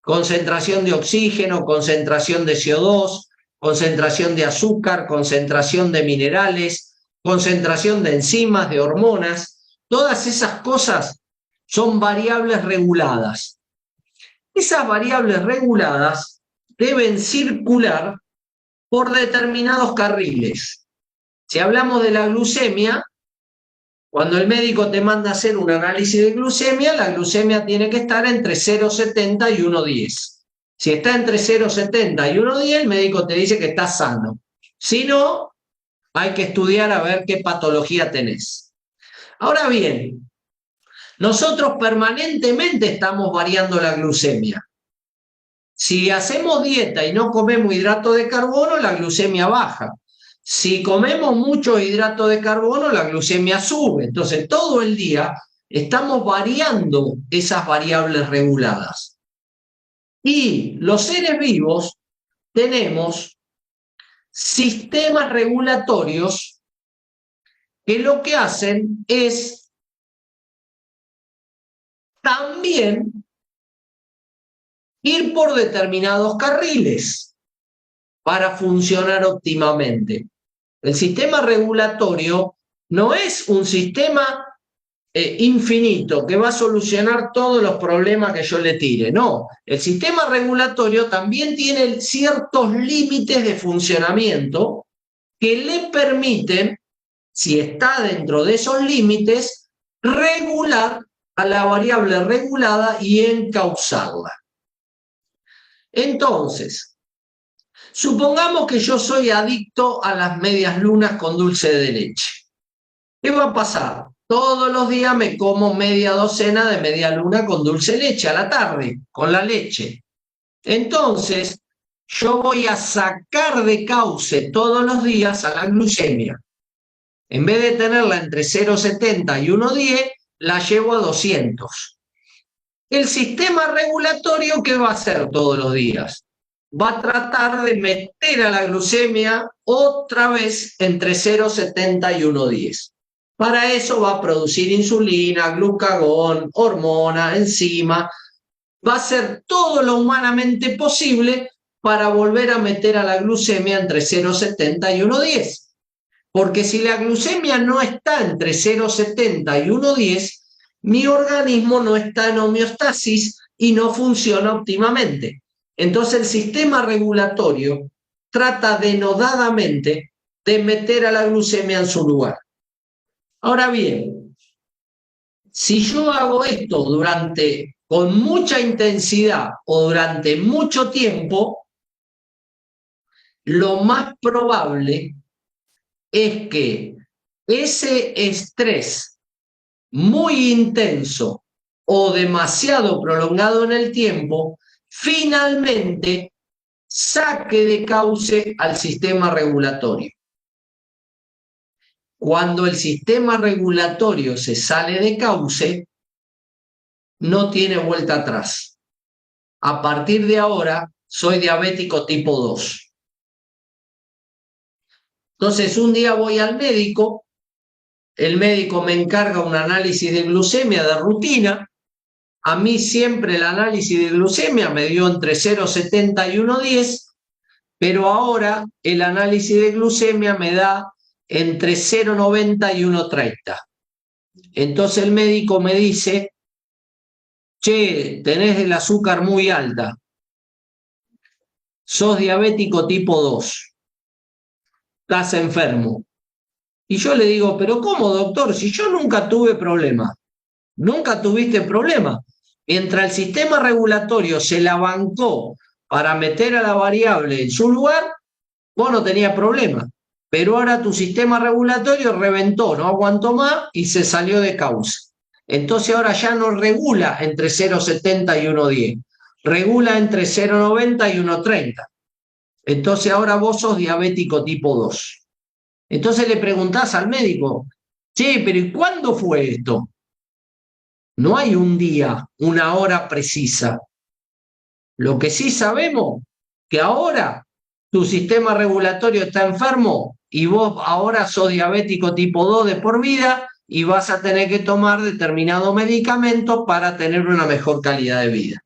Concentración de oxígeno, concentración de CO2, concentración de azúcar, concentración de minerales, concentración de enzimas, de hormonas. Todas esas cosas son variables reguladas. Esas variables reguladas deben circular por determinados carriles. Si hablamos de la glucemia, cuando el médico te manda a hacer un análisis de glucemia, la glucemia tiene que estar entre 0,70 y 1,10. Si está entre 0,70 y 1,10, el médico te dice que estás sano. Si no, hay que estudiar a ver qué patología tenés. Ahora bien, nosotros permanentemente estamos variando la glucemia. Si hacemos dieta y no comemos hidrato de carbono, la glucemia baja. Si comemos mucho hidrato de carbono, la glucemia sube. Entonces, todo el día estamos variando esas variables reguladas. Y los seres vivos tenemos sistemas regulatorios que lo que hacen es también ir por determinados carriles para funcionar óptimamente. El sistema regulatorio no es un sistema infinito que va a solucionar todos los problemas que yo le tire. No, el sistema regulatorio también tiene ciertos límites de funcionamiento que le permiten, si está dentro de esos límites, regular a la variable regulada y encauzarla. Entonces, Supongamos que yo soy adicto a las medias lunas con dulce de leche. ¿Qué va a pasar? Todos los días me como media docena de media luna con dulce de leche a la tarde, con la leche. Entonces, yo voy a sacar de cauce todos los días a la glucemia. En vez de tenerla entre 0,70 y 1,10, la llevo a 200. El sistema regulatorio, ¿qué va a hacer todos los días? Va a tratar de meter a la glucemia otra vez entre 0,70 y 1,10. Para eso va a producir insulina, glucagón, hormona, enzima. Va a hacer todo lo humanamente posible para volver a meter a la glucemia entre 0,70 y 1,10. Porque si la glucemia no está entre 0,70 y 1,10, mi organismo no está en homeostasis y no funciona óptimamente. Entonces el sistema regulatorio trata denodadamente de meter a la glucemia en su lugar. Ahora bien, si yo hago esto con mucha intensidad o durante mucho tiempo, lo más probable es que ese estrés muy intenso o demasiado prolongado en el tiempo, finalmente saque de cauce al sistema regulatorio. Cuando el sistema regulatorio se sale de cauce, no tiene vuelta atrás. A partir de ahora, soy diabético tipo 2. Entonces, un día voy al médico, el médico me encarga un análisis de glucemia de rutina. A mí siempre el análisis de glucemia me dio entre 0,70 y 1,10, pero ahora el análisis de glucemia me da entre 0,90 y 1,30. Entonces el médico me dice, che, tenés el azúcar muy alta, sos diabético tipo 2, estás enfermo. Y yo le digo, pero ¿cómo, doctor? Si yo nunca tuve problema. Nunca tuviste problema. Mientras el sistema regulatorio se la bancó para meter a la variable en su lugar, vos no tenías problema. Pero ahora tu sistema regulatorio reventó, no aguantó más y se salió de cauce. Entonces ahora ya no regula entre 0,70 y 1,10. Regula entre 0,90 y 1,30. Entonces ahora vos sos diabético tipo 2. Entonces le preguntás al médico, che, pero ¿y cuándo fue esto? No hay un día, una hora precisa. Lo que sí sabemos, que ahora tu sistema regulatorio está enfermo y vos ahora sos diabético tipo 2 de por vida y vas a tener que tomar determinado medicamento para tener una mejor calidad de vida.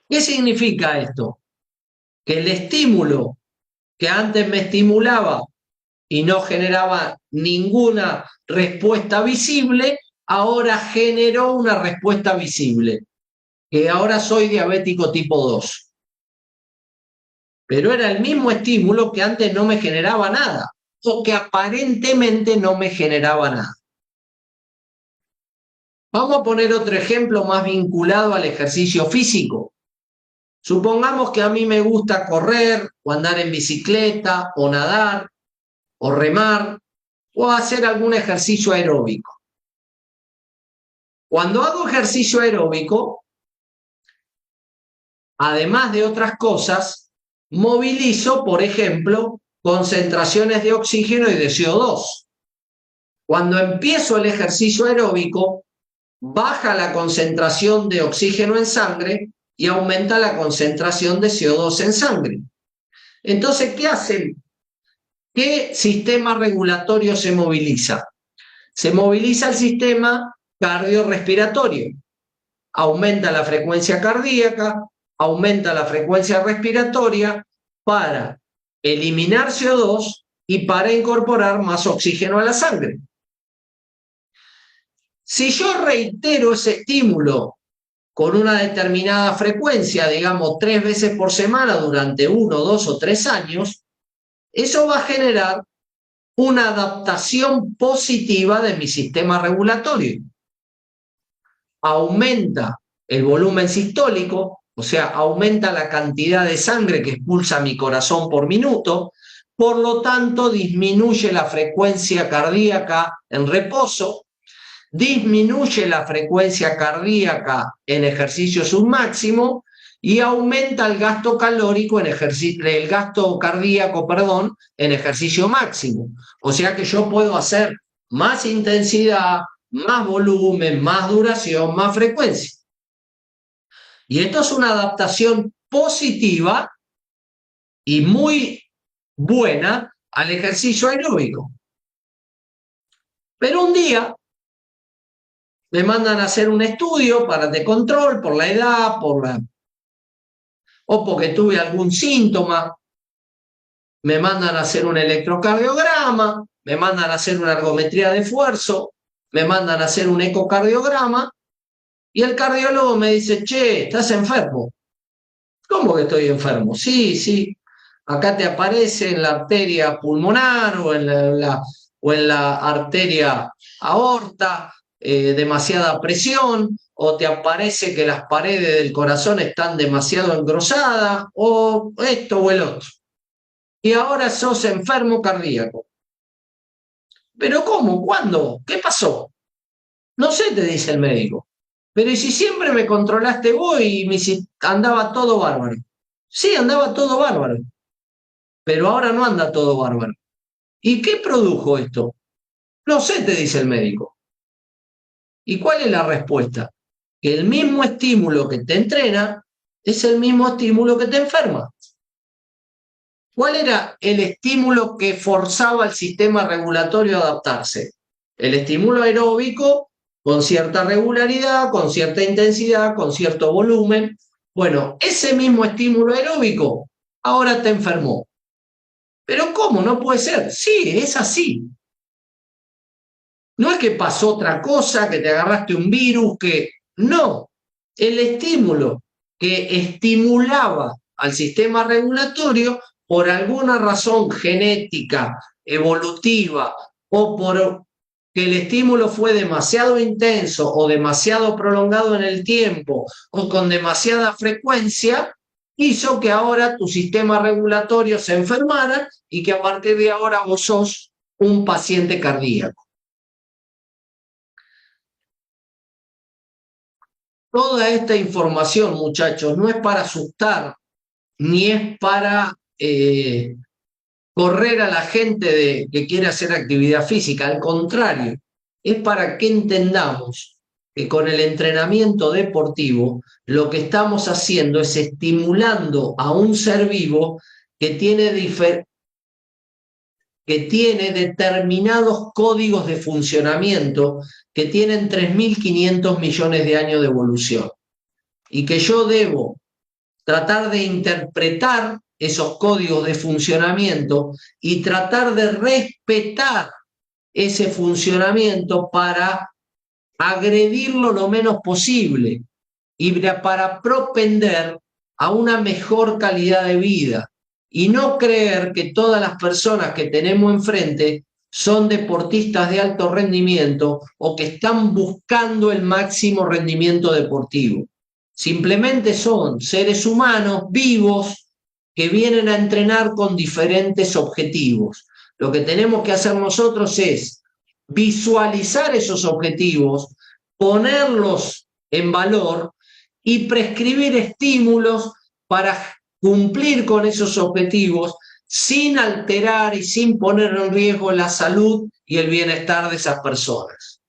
¿Qué significa esto? Que el estímulo que antes me estimulaba y no generaba ninguna respuesta visible, ahora generó una respuesta visible, que ahora soy diabético tipo 2. Pero era el mismo estímulo que antes no me generaba nada, o que aparentemente no me generaba nada. Vamos a poner otro ejemplo más vinculado al ejercicio físico. Supongamos que a mí me gusta correr, o andar en bicicleta, o nadar, o remar, o hacer algún ejercicio aeróbico. Cuando hago ejercicio aeróbico, además de otras cosas, movilizo, por ejemplo, concentraciones de oxígeno y de CO2. Cuando empiezo el ejercicio aeróbico, baja la concentración de oxígeno en sangre y aumenta la concentración de CO2 en sangre. Entonces, ¿qué hacen? ¿Qué sistema regulatorio se moviliza? Se moviliza el sistema cardiorrespiratorio. Aumenta la frecuencia cardíaca, aumenta la frecuencia respiratoria para eliminar CO2 y para incorporar más oxígeno a la sangre. Si yo reitero ese estímulo con una determinada frecuencia, digamos 3 veces por semana durante 1, 2 o 3 años, eso va a generar una adaptación positiva de mi sistema regulatorio. Aumenta el volumen sistólico, o sea, aumenta la cantidad de sangre que expulsa mi corazón por minuto, por lo tanto disminuye la frecuencia cardíaca en reposo, disminuye la frecuencia cardíaca en ejercicio submáximo y aumenta el gasto calórico en el gasto cardíaco, perdón, en ejercicio máximo. O sea que yo puedo hacer más intensidad, más volumen, más duración, más frecuencia. Y esto es una adaptación positiva y muy buena al ejercicio aeróbico. Pero un día me mandan a hacer un estudio para de control por la edad, o porque tuve algún síntoma, me mandan a hacer un electrocardiograma, me mandan a hacer una ergometría de esfuerzo, me mandan a hacer un ecocardiograma, y el cardiólogo me dice, che, ¿estás enfermo? ¿Cómo que estoy enfermo? Sí, sí, acá te aparece en la arteria pulmonar o en la arteria aorta demasiada presión, o te aparece que las paredes del corazón están demasiado engrosadas, o esto o el otro. Y ahora sos enfermo cardíaco. ¿Pero cómo? ¿Cuándo? ¿Qué pasó? No sé, te dice el médico. Pero ¿y si siempre me controlaste vos y andaba todo bárbaro? Sí, andaba todo bárbaro. Pero ahora no anda todo bárbaro. ¿Y qué produjo esto? No sé, te dice el médico. ¿Y cuál es la respuesta? Que el mismo estímulo que te entrena es el mismo estímulo que te enferma. ¿Cuál era el estímulo que forzaba al sistema regulatorio a adaptarse? El estímulo aeróbico con cierta regularidad, con cierta intensidad, con cierto volumen. Bueno, ese mismo estímulo aeróbico ahora te enfermó. ¿Pero cómo? No puede ser. Sí, es así. No es que pasó otra cosa, que te agarraste un virus, que... No. El estímulo que estimulaba al sistema regulatorio por alguna razón genética, evolutiva, o por que el estímulo fue demasiado intenso o demasiado prolongado en el tiempo o con demasiada frecuencia, hizo que ahora tu sistema regulatorio se enfermara y que a partir de ahora vos sos un paciente cardíaco. Toda esta información, muchachos, no es para asustar, ni es para correr a la gente que quiere hacer actividad física. Al contrario, es para que entendamos que con el entrenamiento deportivo lo que estamos haciendo es estimulando a un ser vivo que tiene determinados códigos de funcionamiento que tienen 3.500 millones de años de evolución, y que yo debo tratar de interpretar esos códigos de funcionamiento y tratar de respetar ese funcionamiento para agredirlo lo menos posible y para propender a una mejor calidad de vida, y no creer que todas las personas que tenemos enfrente son deportistas de alto rendimiento o que están buscando el máximo rendimiento deportivo. Simplemente son seres humanos vivos que vienen a entrenar con diferentes objetivos. Lo que tenemos que hacer nosotros es visualizar esos objetivos, ponerlos en valor y prescribir estímulos para cumplir con esos objetivos sin alterar y sin poner en riesgo la salud y el bienestar de esas personas.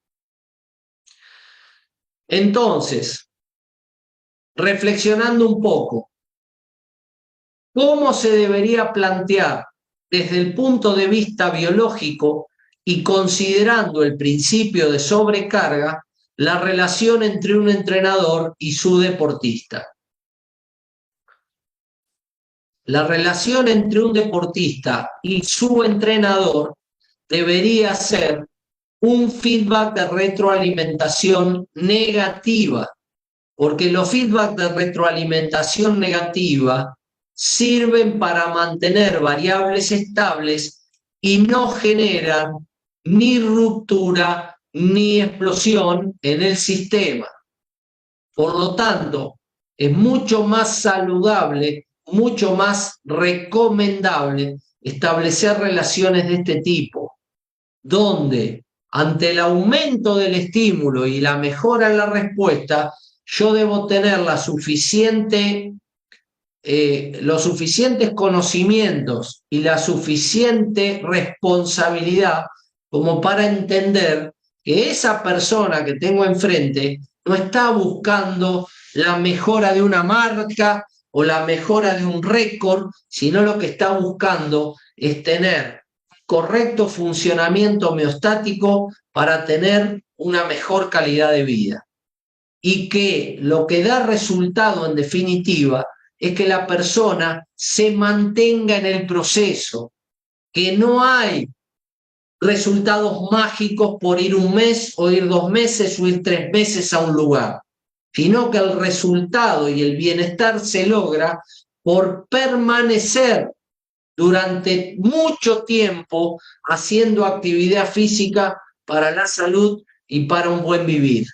Entonces, reflexionando un poco, ¿cómo se debería plantear desde el punto de vista biológico y considerando el principio de sobrecarga la relación entre un entrenador y su deportista? La relación entre un deportista y su entrenador debería ser un feedback de retroalimentación negativa, porque los feedbacks de retroalimentación negativa sirven para mantener variables estables y no generan ni ruptura ni explosión en el sistema. Por lo tanto, es mucho más saludable, mucho más recomendable establecer relaciones de este tipo, donde ante el aumento del estímulo y la mejora en la respuesta, yo debo tener los suficientes conocimientos y la suficiente responsabilidad como para entender que esa persona que tengo enfrente no está buscando la mejora de una marca o la mejora de un récord, sino lo que está buscando es tener correcto funcionamiento homeostático para tener una mejor calidad de vida. Y que lo que da resultado en definitiva es que la persona se mantenga en el proceso, que no hay resultados mágicos por ir un mes o ir 2 meses o ir 3 meses a un lugar, sino que el resultado y el bienestar se logra por permanecer durante mucho tiempo haciendo actividad física para la salud y para un buen vivir.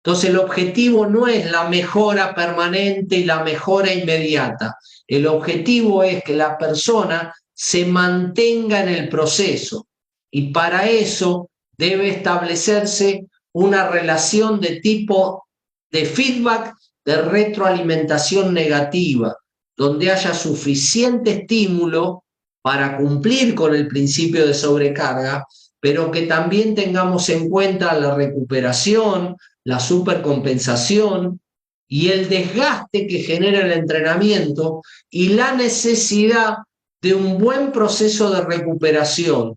Entonces el objetivo no es la mejora permanente y la mejora inmediata. El objetivo es que la persona se mantenga en el proceso y para eso debe establecerse una relación de tipo de feedback, de retroalimentación negativa, donde haya suficiente estímulo para cumplir con el principio de sobrecarga, pero que también tengamos en cuenta la recuperación, la supercompensación y el desgaste que genera el entrenamiento y la necesidad de un buen proceso de recuperación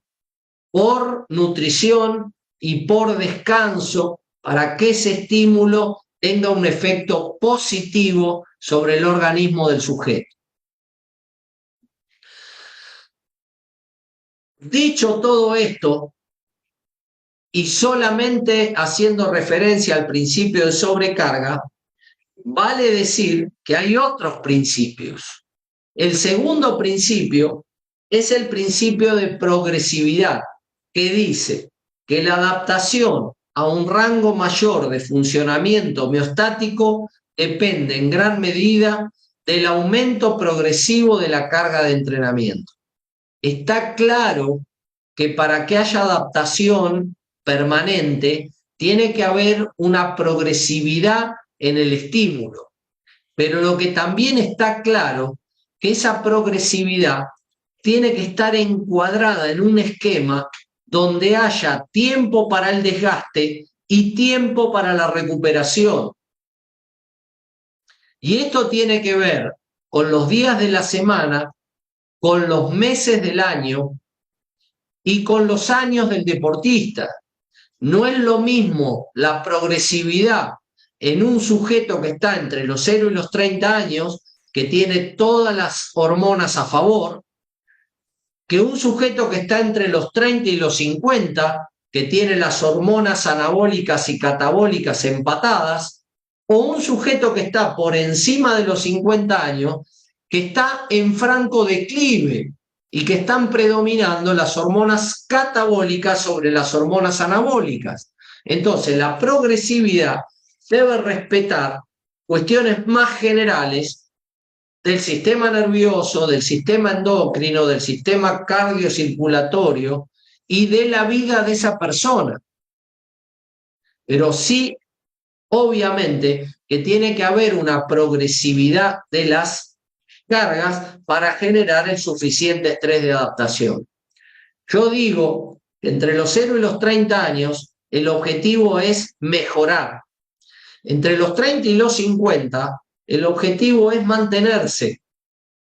por nutrición y por descanso para que ese estímulo tenga un efecto positivo sobre el organismo del sujeto. Dicho todo esto, y solamente haciendo referencia al principio de sobrecarga, vale decir que hay otros principios. El segundo principio es el principio de progresividad, que dice que la adaptación a un rango mayor de funcionamiento homeostático depende en gran medida del aumento progresivo de la carga de entrenamiento. Está claro que para que haya adaptación permanente tiene que haber una progresividad en el estímulo, pero lo que también está claro que esa progresividad tiene que estar encuadrada en un esquema donde haya tiempo para el desgaste y tiempo para la recuperación. Y esto tiene que ver con los días de la semana, con los meses del año y con los años del deportista. No es lo mismo la progresividad en un sujeto que está entre los 0 y los 30 años, que tiene todas las hormonas a favor, que un sujeto que está entre los 30 y los 50, que tiene las hormonas anabólicas y catabólicas empatadas, o un sujeto que está por encima de los 50 años, que está en franco declive y que están predominando las hormonas catabólicas sobre las hormonas anabólicas. Entonces, la progresividad debe respetar cuestiones más generales del sistema nervioso, del sistema endocrino, del sistema cardiocirculatorio y de la vida de esa persona. Pero sí, obviamente, que tiene que haber una progresividad de las cargas para generar el suficiente estrés de adaptación. Yo digo que entre los 0 y los 30 años el objetivo es mejorar. Entre los 30 y los 50 el objetivo es mantenerse.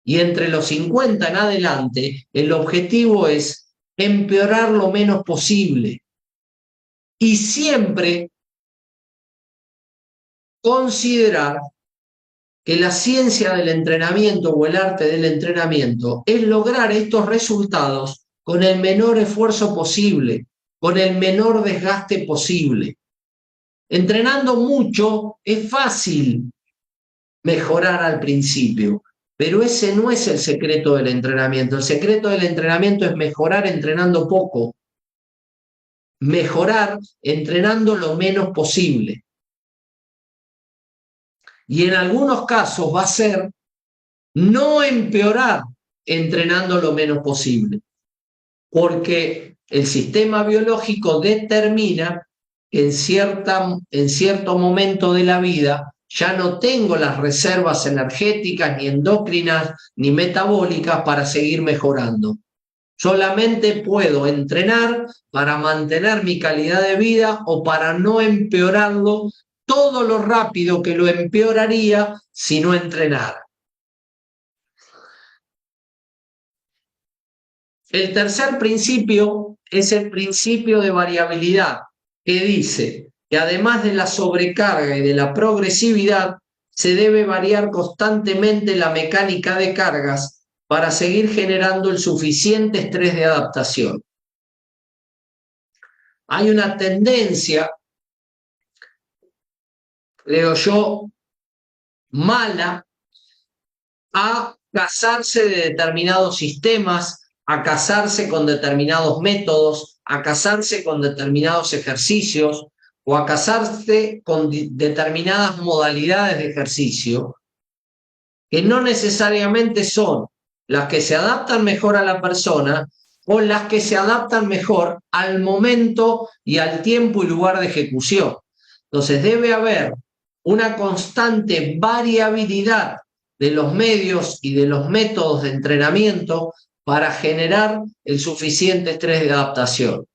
Y entre los 50 en adelante el objetivo es empeorar lo menos posible. Y siempre considerar que la ciencia del entrenamiento o el arte del entrenamiento es lograr estos resultados con el menor esfuerzo posible, con el menor desgaste posible. Entrenando mucho es fácil mejorar al principio, pero ese no es el secreto del entrenamiento. El secreto del entrenamiento es mejorar entrenando poco, mejorar entrenando lo menos posible. Y en algunos casos va a ser no empeorar entrenando lo menos posible, porque el sistema biológico determina que en cierto momento de la vida ya no tengo las reservas energéticas, ni endocrinas, ni metabólicas para seguir mejorando. Solamente puedo entrenar para mantener mi calidad de vida o para no empeorarlo todo lo rápido que lo empeoraría si no entrenara. El tercer principio es el principio de variabilidad, que dice que además de la sobrecarga y de la progresividad, se debe variar constantemente la mecánica de cargas para seguir generando el suficiente estrés de adaptación. Hay una tendencia, creo yo, mala a casarse de determinados sistemas, a casarse con determinados métodos, a casarse con determinados ejercicios o a casarse con determinadas modalidades de ejercicio que no necesariamente son las que se adaptan mejor a la persona o las que se adaptan mejor al momento y al tiempo y lugar de ejecución. Entonces debe haber una constante variabilidad de los medios y de los métodos de entrenamiento para generar el suficiente estrés de adaptación.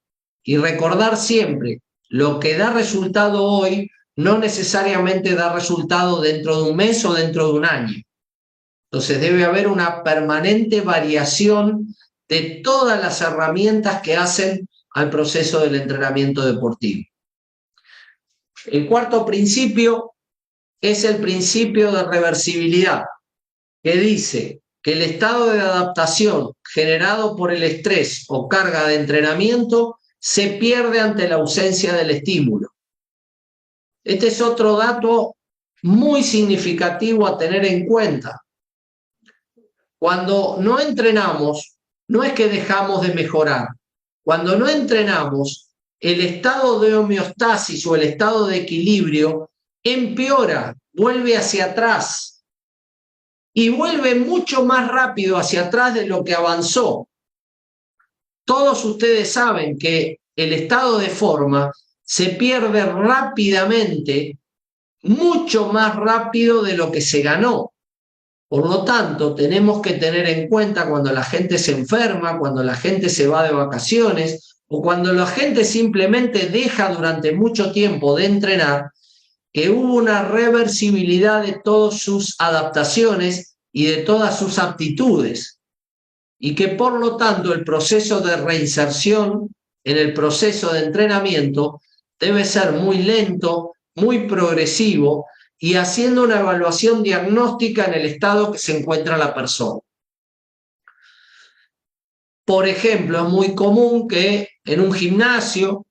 Y recordar siempre, lo que da resultado hoy no necesariamente da resultado dentro de un mes o dentro de un año. Entonces debe haber una permanente variación de todas las herramientas que hacen al proceso del entrenamiento deportivo. El cuarto principio es el principio de reversibilidad, que dice que el estado de adaptación generado por el estrés o carga de entrenamiento se pierde ante la ausencia del estímulo. Este es otro dato muy significativo a tener en cuenta. Cuando no entrenamos, no es que dejamos de mejorar. Cuando no entrenamos, el estado de homeostasis o el estado de equilibrio empeora, vuelve hacia atrás y vuelve mucho más rápido hacia atrás de lo que avanzó. Todos ustedes saben que el estado de forma se pierde rápidamente, mucho más rápido de lo que se ganó. Por lo tanto, tenemos que tener en cuenta cuando la gente se enferma, cuando la gente se va de vacaciones o cuando la gente simplemente deja durante mucho tiempo de entrenar, que hubo una reversibilidad de todas sus adaptaciones y de todas sus aptitudes y que por lo tanto el proceso de reinserción en el proceso de entrenamiento debe ser muy lento, muy progresivo y haciendo una evaluación diagnóstica en el estado que se encuentra la persona. Por ejemplo, es muy común que en un gimnasio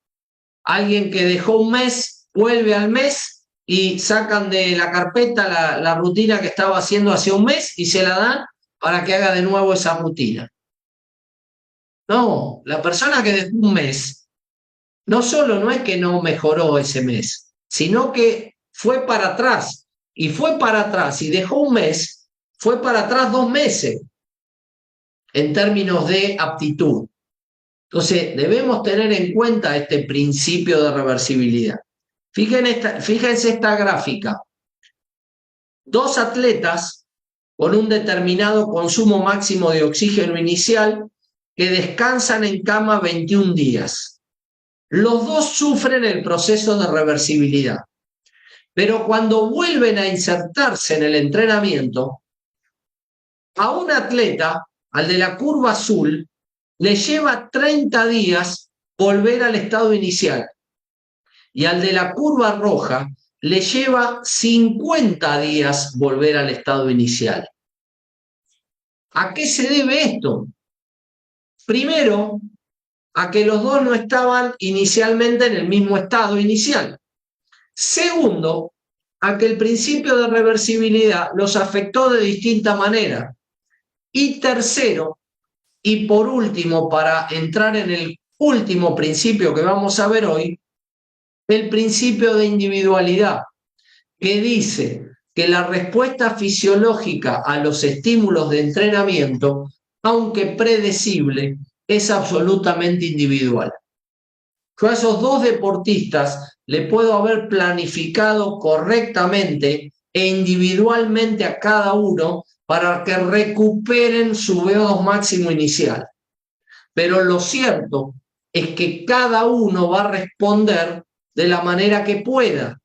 alguien que dejó un mes vuelve al mes y sacan de la carpeta la rutina que estaba haciendo hace un mes y se la dan para que haga de nuevo esa rutina. No, la persona que dejó un mes no solo no es que no mejoró ese mes, sino que fue para atrás y fue para atrás y dejó un mes, fue para atrás 2 meses en términos de aptitud. Entonces debemos tener en cuenta este principio de reversibilidad. Fíjense esta gráfica. 2 atletas con un determinado consumo máximo de oxígeno inicial que descansan en cama 21 días. Los dos sufren el proceso de reversibilidad, pero cuando vuelven a insertarse en el entrenamiento, a un atleta, al de la curva azul, le lleva 30 días volver al estado inicial y al de la curva roja le lleva 50 días volver al estado inicial. ¿A qué se debe esto? Primero, a que los dos no estaban inicialmente en el mismo estado inicial. Segundo, a que el principio de reversibilidad los afectó de distinta manera. Y tercero, y por último, para entrar en el último principio que vamos a ver hoy, el principio de individualidad, que dice que la respuesta fisiológica a los estímulos de entrenamiento, aunque predecible, es absolutamente individual. Yo a esos dos deportistas le puedo haber planificado correctamente e individualmente a cada uno para que recuperen su VO2 máximo inicial. Pero lo cierto es que cada uno va a responder de la manera que pueda.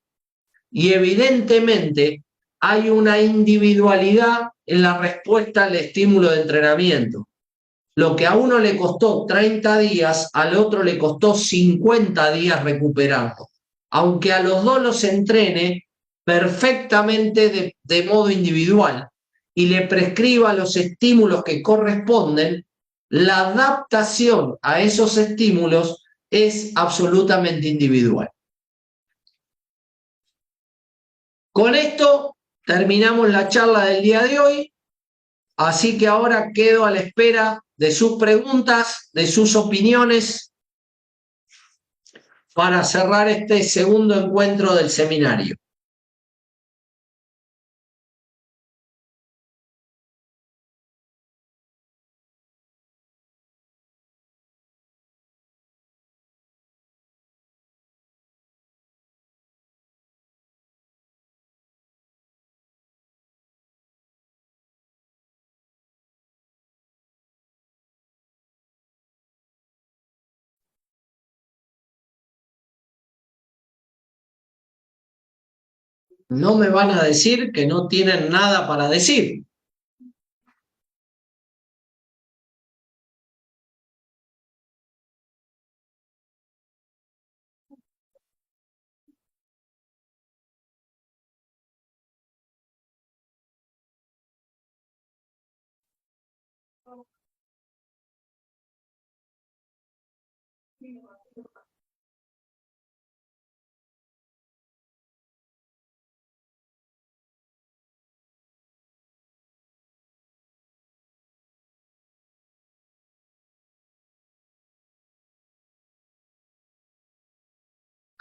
Y evidentemente hay una individualidad en la respuesta al estímulo de entrenamiento. Lo que a uno le costó 30 días, al otro le costó 50 días recuperarlo. Aunque a los dos los entrene perfectamente de modo individual y le prescriba los estímulos que corresponden, la adaptación a esos estímulos es absolutamente individual. Con esto terminamos la charla del día de hoy, así que ahora quedo a la espera de sus preguntas, de sus opiniones, para cerrar este segundo encuentro del seminario. No me van a decir que no tienen nada para decir.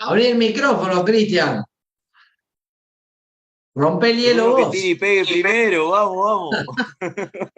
Abrí el micrófono, Cristian. Rompe el hielo
Primero que
vos.
tire y pegue primero, vamos, vamos.